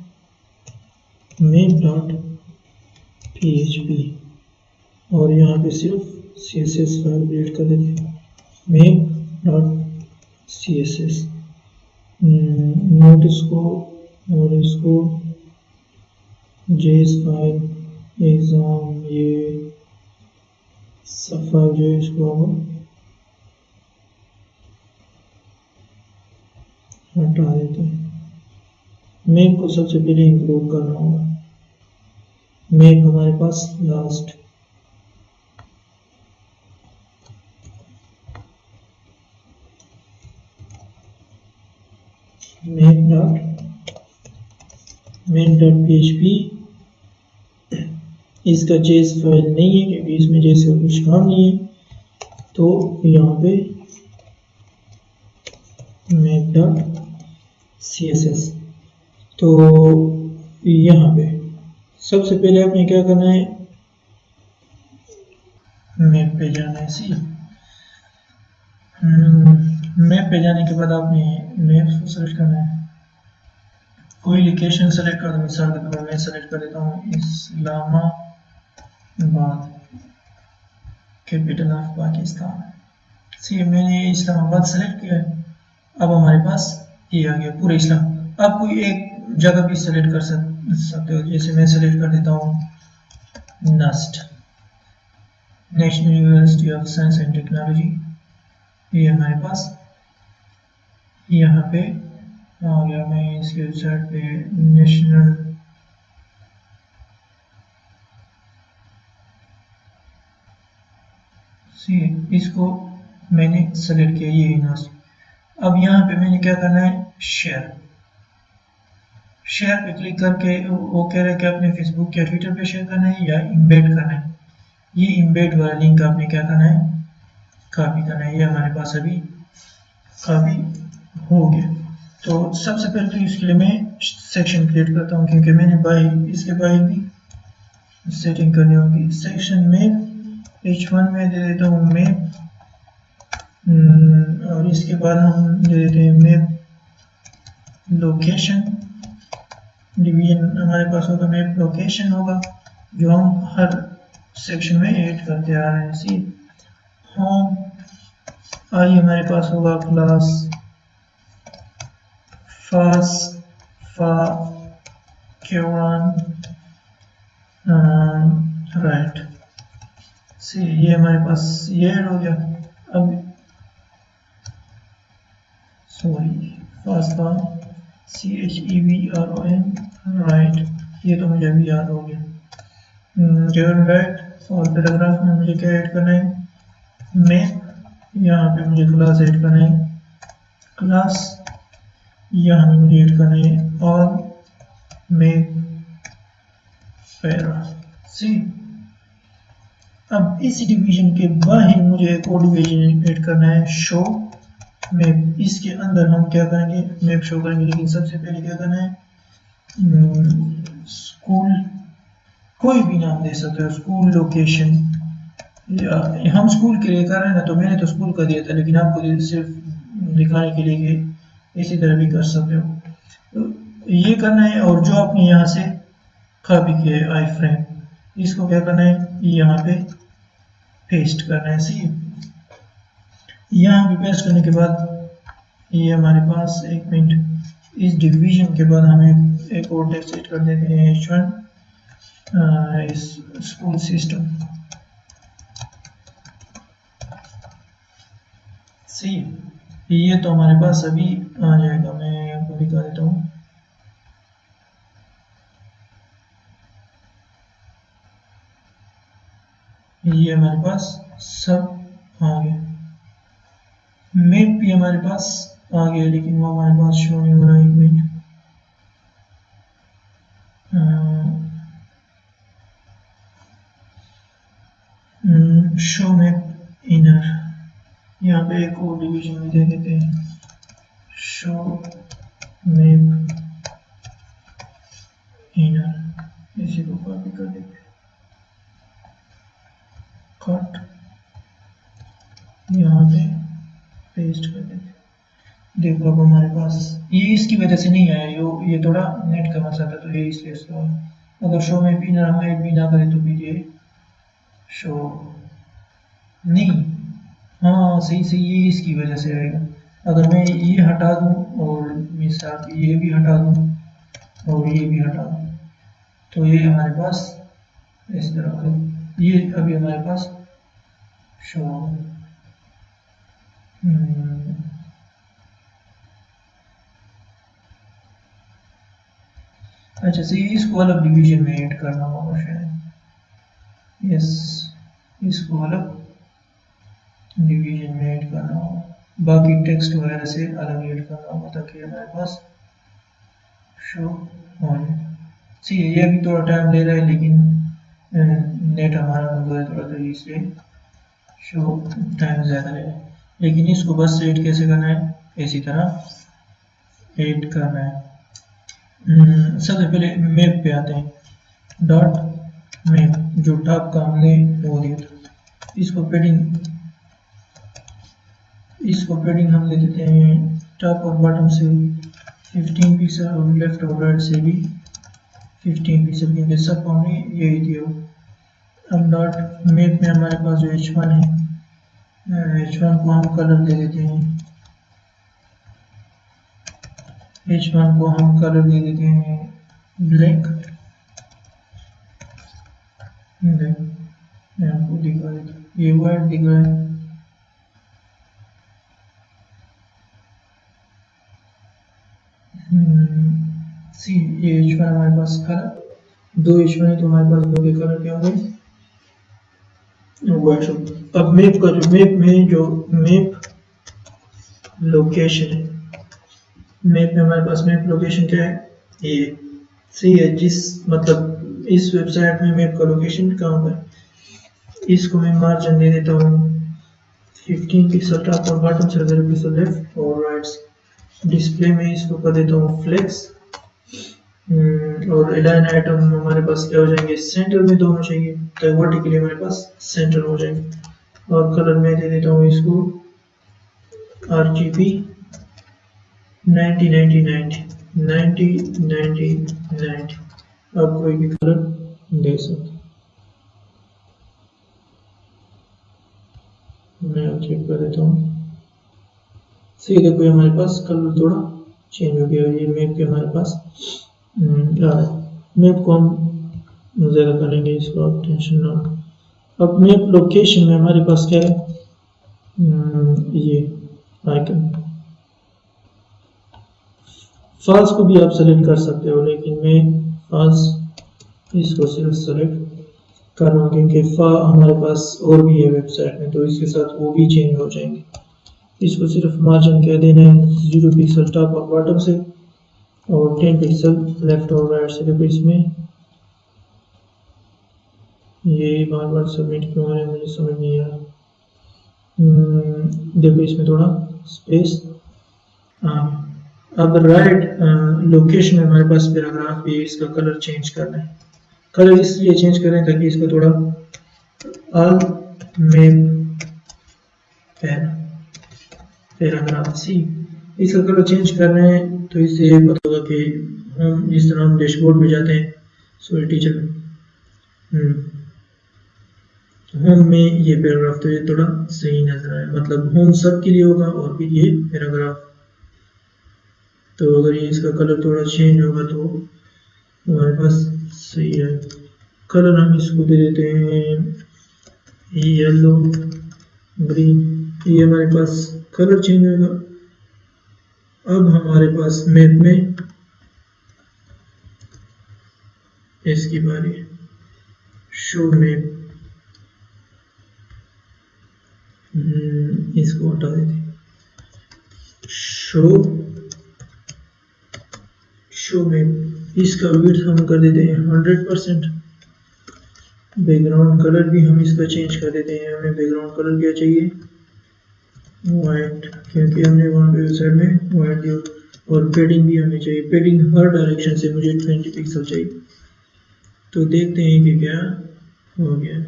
map.php, और यहाँ पे सिर्फ CSS फाइल क्रिएट कर देते हैं, map.css। नोटिस को और इसको JS फाइल एग्जाम ये सब फाइल जो है इसको हटा देते हैं। मैप को सबसे पहले इंक्लूड करना होगा। मैप हमारे पास लास्ट, map.php, इसका JS फाइल नहीं है क्योंकि इसमें JS का कुछ काम नहीं है, तो यहाँ पे map.css। तो यहाँ पे सबसे पहले आपने क्या करना है, मैप पे जाना है। सी मैप पे जाने के बाद आपने मैप को सेलेक्ट करना है, कोई लोकेशन सेलेक्ट कर दो। मिसाल के तौर पर मैं सेलेक्ट कर देता हूँ इस्लामाबाद, कैपिटल ऑफ पाकिस्तान। सी मैंने इस्लामाबाद सेलेक्ट किया है। अब हमारे पास ये आ गया पूरा इस्लाम। अब कोई एक जगह भी सेलेक्ट कर सकते हो, जैसे मैं सेलेक्ट कर देता हूँ NUST, national university of science and technology. ये हमारे पास यहाँ पे आ गया। मैं इसके वेबसाइट पे नेशनल इसको मैंने सेलेक्ट किया, ये यूनिवर्सिटी। अब यहाँ पे मैंने क्या करना है, शेयर पे क्लिक करके वो कह रहा है कि आपने फेसबुक या ट्विटर पे शेयर करना है या इम्बेड करना है। ये इम्बेड वाला लिंक आपने क्या करना है, कॉपी करना है। ये हमारे पास अभी कॉपी हो गया। तो सबसे पहले तो इसके लिए मैं सेक्शन क्रिएट करता हूँ, क्योंकि मैंने इसके बाहर भी सेटिंग करनी होगी। सेक्शन में H1 में दे देता हूँ मैप, और इसके बाद हम दे देते हैं मैप लोकेशन। डिवीजन हमारे पास होगा मैप लोकेशन होगा, जो हम हर सेक्शन में ऐड करते आ रहे हैं। सी होम आई हमारे पास होगा क्लास फास फा Q1 राइट सी ये हमारे पास ये ऐड हो गया। अब sorry first one CHEVRON right, ये तो मुझे अभी याद हो गया। गिवन बैक और पैराग्राफ में मुझे क्या ऐड करना है, मैप, यहाँ पे मुझे क्लास ऐड करना है, क्लास यहाँ पे मुझे ऐड करना है और मैप पैरा सी। अब इस डिवीजन के बाहर मुझे एक और डिवीजन ऐड करना है, शो मैप। इसके अंदर हम क्या करेंगे, मैप शो करेंगे, लेकिन सबसे पहले क्या करना है, स्कूल, कोई भी नाम दे सकते हो, स्कूल लोकेशन, या हम स्कूल के लिए कर रहे हैं ना, तो मैंने तो स्कूल का दिया था, लेकिन आपको सिर्फ दिखाने के लिए कि इसी तरह भी कर सकते हो। तो ये करना है, और जो आपने यहाँ से कॉपी किया है आई फ्रेम, इसको क्या करना है, यहाँ पे पेस्ट करना है। सी यहाँ पे पेस्ट करने के बाद ये हमारे पास, एक मिनट, इस डिवीजन के बाद हमें एक और टेक्स्ट सेट कर देते हैं H1 इस स्कूल सिस्टम सी। ये तो हमारे पास अभी आ जाएगा, मैं आपको दिखा देता हूँ। ये हमारे पास सब आ गया, मैप भी हमारे पास आ गया, लेकिन वो हमारे पास शो नहीं हो रहा है। एक मिनट, शो मैप इनर, यहाँ पे एक और डिवीजन में दे देते हैं, शो मैप इनर, इसी को कॉपी कर देते हैं, कट, यहाँ पे पेस्ट कर देते हैं। देखो अब हमारे पास ये इसकी वजह से नहीं आया, ये थोड़ा नेट का मसला था, तो ये इसलिए स्लो है। अगर शो में भी ना, हम भी ना करें तो भी ये शो नहीं, हाँ सही सही, ये इसकी वजह से आएगा। अगर मैं ये हटा दूं और मिसाल ये भी हटा दूं और ये भी हटा दूं, तो ये हमारे पास इस तरह से, ये अभी हमारे पास शो अच्छा से इसको अलग डिवीजन में ऐड करना होगा शायद, यस, इसको अलग डिवीजन में ऐड करना होगा, बाकी टेक्स्ट वगैरह से अलग ऐड करना होगा, ताकि हमारे पास शो हो जाए। सी ये अभी थोड़ा टाइम ले रहा है, लेकिन नेट हमारा थोड़ा तो इसलिए शो टाइम ज़्यादा ले रहा है, लेकिन इसको बस ऐड कैसे करना है, इसी तरह ऐड करना है। सबसे पहले मैप पे आते हैं, डॉट मैप, जो टॉप का हमने वो दिया था, इसको पैडिंग हम दे देते हैं टॉप और बॉटम से 15 पिक्सल और लेफ्ट और राइट से भी 15 पिक्सल, क्योंकि सब हमने यही दिया। अब डॉट मैप में हमारे पास जो H1 है, H1 को हम कलर दे देते हैं, H1 को हम कलर दे देते हैं ब्लैक, मैं आपको दिखा देता हूँ, ये वाइट दिख रहा है, सी ये H1 हमारे पास कलर, दो H1 है तो हमारे पास दो के कलर क्या होंगे, वाइट। अब मैप का जो मैप में जो मैप लोकेशन है, मैप में हमारे पास मैप लोकेशन क्या है, ये सी है, जिस मतलब इस वेबसाइट में मैप का लोकेशन कहाँ पर, इसको मैं मार्जिन दे देता हूँ 15 पिक्सल टॉप और बॉटम से 0 पिक्सल लेफ्ट और राइट। डिस्प्ले में इसको कर देता हूँ फ्लेक्स, और अलाइन आइटम हमारे पास क्या हो जाएंगे, सेंटर में दोनों चाहिए, तो वर्टिकली हमारे पास सेंटर हो जाएंगे। और कलर में दे देता हूँ इसको RGB 90-90-90, आप कोई भी कलर दे सकते, मैं चेक कर देता हूँ। सही देखो हमारे पास कलर थोड़ा चेंज हो गया, ये मैप के हमारे पास मैप को हम ज़्यादा करेंगे इसको, आप टेंशन ना लो। अब मैप लोकेशन में हमारे पास क्या है, ये आइकन, फाल्स को भी आप सेलेक्ट कर सकते हो, लेकिन मैं फाल्स इसको सिर्फ सेलेक्ट कर रहा हूँ क्योंकि फा हमारे पास और भी है वेबसाइट में, तो इसके साथ वो भी चेंज हो जाएंगे। इसको सिर्फ मार्जिन क्या देना है, 0 पिक्सल टॉप और बॉटम से और 10 पिक्सल लेफ्ट और राइट से। देखो इसमें ये बार बार सबमिट क्यों हो रहा है मुझे समझ नहीं आ रहा। देखो इसमें थोड़ा स्पेस। अब राइट लोकेशन में हमारे पास पैराग्राफ भी, इसका कलर चेंज करना है। कलर इसलिए चेंज करें ताकि इसको थोड़ा ऑल मैप पैराग्राफ सी, इसका कलर चेंज करना है। तो इससे ये पता होगा कि हम जिस तरह हम डैशबोर्ड में जाते हैं, सॉरी टीचर, होम में ये पैराग्राफ तो ये थोड़ा सही नजर आए, मतलब होम सब के लिए होगा और फिर ये पैराग्राफ। तो अगर ये इसका कलर थोड़ा चेंज होगा तो हमारे पास सही है। कलर हम इसको दे देते हैं येलो ग्रीन, ये हमारे पास कलर चेंज होगा। अब हमारे पास मैप में इसकी बारी, शो मैप, इसको हटा देते हैं, शो मैप, इसका विड्थ हम कर देते हैं 100%। बैकग्राउंड कलर भी हम इसका चेंज कर देते हैं, हमें बैकग्राउंड कलर क्या चाहिए, वाइट, क्योंकि हमने वहाँ पे साइड में वाइट दिया। और पेडिंग भी हमें चाहिए, पेडिंग हर डायरेक्शन से मुझे 20 पिक्सल चाहिए। तो देखते हैं कि क्या हो गया।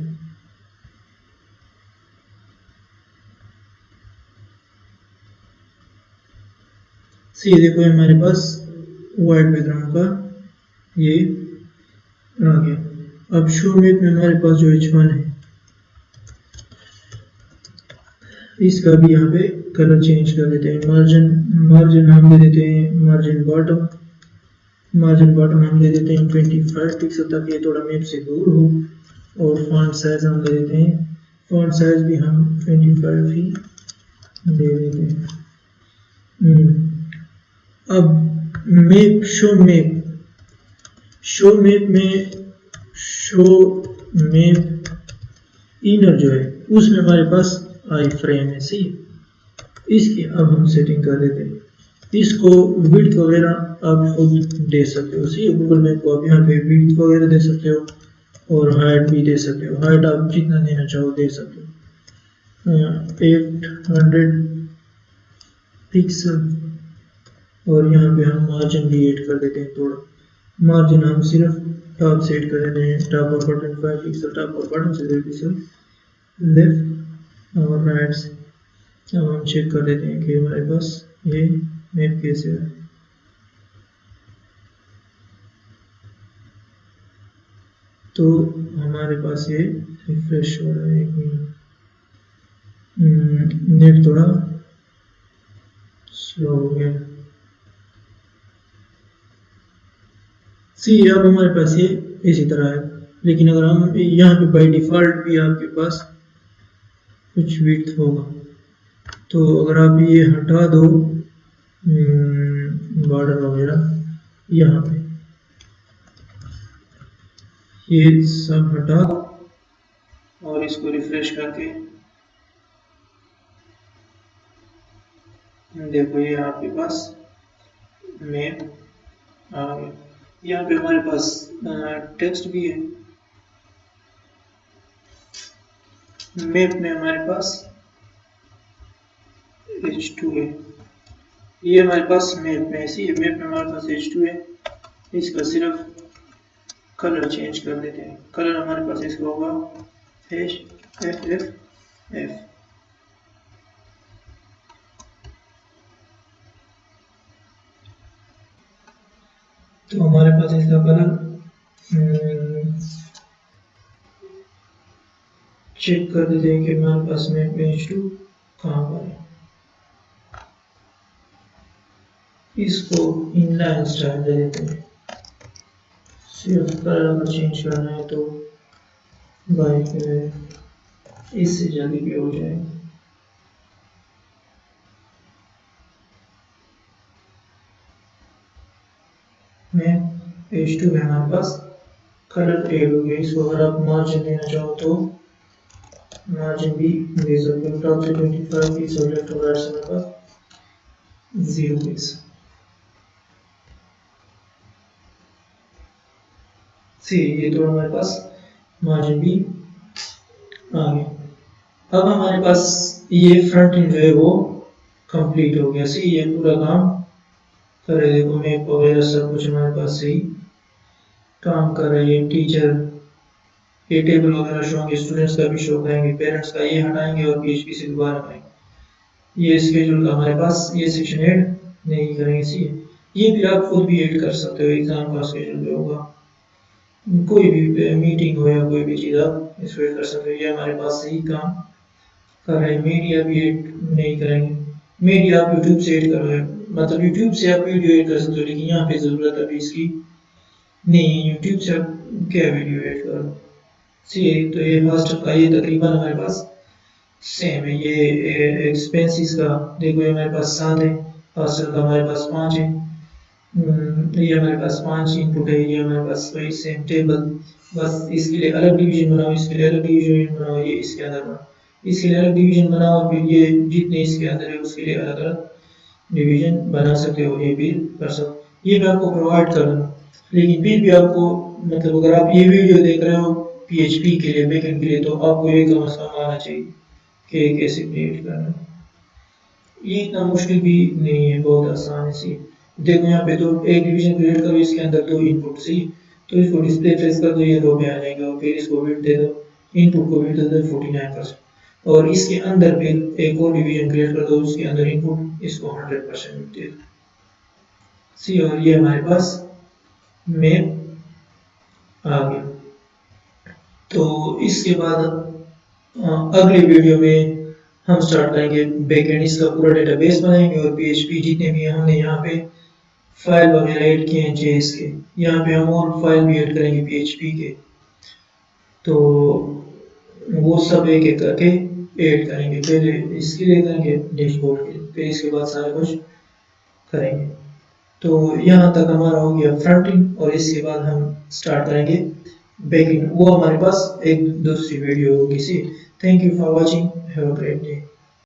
सी देखो हमारे पास वाइट बैकग्राउंड का ये आ गया। अब शो मैप में हमारे पास जो H1 है, इसका भी यहाँ पे कलर चेंज कर देते हैं। मार्जिन हम दे देते हैं, मार्जिन बॉटम हम दे देते हैं 25 पिक्सल तक, ये थोड़ा मैप से दूर हो। और फॉन्ट साइज हम दे देते हैं, फॉन्ट साइज भी हम 25 ही दे देते हैं। अब मैप, शो मैप में शो मैप इनर जो है उसमें हमारे पास आई फ्रेम है, सी, इसकी अब हम सेटिंग कर देते हैं। इसको विड्थ वगैरह आप खुद दे सकते हो, सी गूगल मैप को आप यहाँ पे विड्थ वगैरह दे सकते हो और हाइट भी दे सकते हो, हाइट आप जितना देना चाहो दे सकते हो, 800 पिक्सल। और यहाँ पे हम मार्जिन भी ऐड कर देते हैं थोड़ा, मार्जिन हम सिर्फ टॉप से ऐड कर देते हैं, टॉप और बटन 5 पिक्सल, टॉप और बटन से 2 पिक्सल लेफ्ट और राइट से। अब हम चेक कर लेते हैं कि हमारे पास ये मैप कैसे है। तो हमारे पास ये रिफ्रेश हो रहा है, एक मिनट, नेट थोड़ा स्लो हो गया। सी अब हमारे पास ये इसी तरह है, लेकिन अगर हम यहाँ पे बाय डिफॉल्ट भी आपके पास कुछ विड्थ होगा, तो अगर आप ये हटा दो बॉर्डर वगैरह, यहाँ पे ये सब हटा दो और इसको रिफ्रेश करके देखो ये आपके पास मैप आ गया। यहाँ पे हमारे पास टेक्स्ट भी है, मैप में हमारे पास H2 है, ये हमारे पास मैप में, ऐसी मैप में हमारे पास H2 है। इसका सिर्फ कलर चेंज कर देते हैं, कलर हमारे पास इसका होगा FFF। तो हमारे पास इसका कलर चेक कर देते हैं कि हमारे पास में H2 कहाँ पर है। इसको इनलाइन स्टाइल दे देते हैं, सिर्फ कलर अगर चेंज करना है तो बाइक इससे जल्दी भी हो जाएगा। मैं पेज 2 में हमारे पास कलर एड हो गया। इसको अगर आप मार्जिन देना चाहो तो मार्जिन भी दे सकते हो। टॉप से 25 पीस और लेफ्ट और राइट से हमारे पास 0 पीस। सी ये तो हमारे पास मार्जिन भी आ गया। अब हमारे पास ये फ्रंट एंड जो है वो कंप्लीट हो गया। सी ये पूरा काम कर रहे, देखो मैप वगैरह सब कुछ हमारे पास सही काम कर रही है। टीचर ये टेबल वगैरह शो होंगे, स्टूडेंट्स का भी शो करेंगे, पेरेंट्स का ये हटाएंगे और पीएचपी से दोबारा करेंगे। ये स्केड्यूल का हमारे पास ये सेक्शन ऐड नहीं करेंगे। सी ये भी आप खुद भी ऐड कर सकते हो, एग्जाम का स्केड्यूल जो होगा, कोई भी मीटिंग हो या कोई भी चीज़ आप इसको ऐड कर सकते हो। ये हमारे पास सही काम कर रहे हैं। मीडिया भी ऐड नहीं करेंगे। मीडिया आप यूट्यूब से ऐड करोगे, मतलब यूट्यूब से आप वीडियो ऐड कर सकते हो, लेकिन यहाँ पे ज़रूरत अभी इसकी नहीं है। यूट्यूब से आप क्या वीडियो ऐड करो। सी तो ये हॉस्टल का ये तकरीबन हमारे पास सेम है। ये एक्सपेंसेस का देखो, ये हमारे पास 7 है, हॉस्टल का हमारे पास 5 है। ये हमारे पास 5 इनपुट है। ये हमारे पास वही सेम टेबल, बस इसके लिए अलग डिवीजन बनाओ, इसके लिए अलग डिवीजन बनाओ, ये इसके अंदर बनाओ, इसके लिए अलग डिवीजन बनाओ, फिर ये जितने इसके अंदर है उसके लिए अलग अलग डिवीजन बना सकते हो, ये भी कर सकते। ये मैं आपको प्रोवाइड कर दूँ, लेकिन फिर भी आपको मतलब अगर आप ये वीडियो देख रहे हो पीएचपी के लिए, बैकएंड के लिए, तो आपको ये कम से कम आना चाहिए कि कैसे क्रिएट करना है। ये इतना मुश्किल भी नहीं है, बहुत आसान है। सी देखो यहाँ पे तो एक डिवीजन क्रिएट करो, इसके अंदर 2 इनपुट। सी तो इसको डिस्प्ले प्रेस कर दो, ये रो में आ जाएगा, और फिर इसको विड्थ दे दो, इनपुट को विड्थ दे दो 49%, और इसके अंदर फिर एक और डिवीजन क्रिएट कर दो, उसके अंदर इनपुट इसको 100% विड्थ दे दो। सी और ये हमारे पास मैप आ गया। तो इसके बाद अगले वीडियो में हम स्टार्ट करेंगे बैकएंड, इसका पूरा डेटाबेस बनाएंगे और पीएचपी जितने भी हमने यहाँ पे फाइल वगैरह ऐड किए हैं जेएस के, यहाँ पे हम और फाइल भी ऐड करेंगे पीएचपी के, तो वो सब एक एक करके ऐड करेंगे। पहले इसके लिए करेंगे डैशबोर्ड के, फिर इसके बाद सारा कुछ करेंगे। तो यहाँ तक हमारा हो गया फ्रंट एंड, और इसके बाद हम स्टार्ट करेंगे बैकएंड, वो हमारे पास एक दूसरी वीडियो होगी। See thank you for watching, have a great day.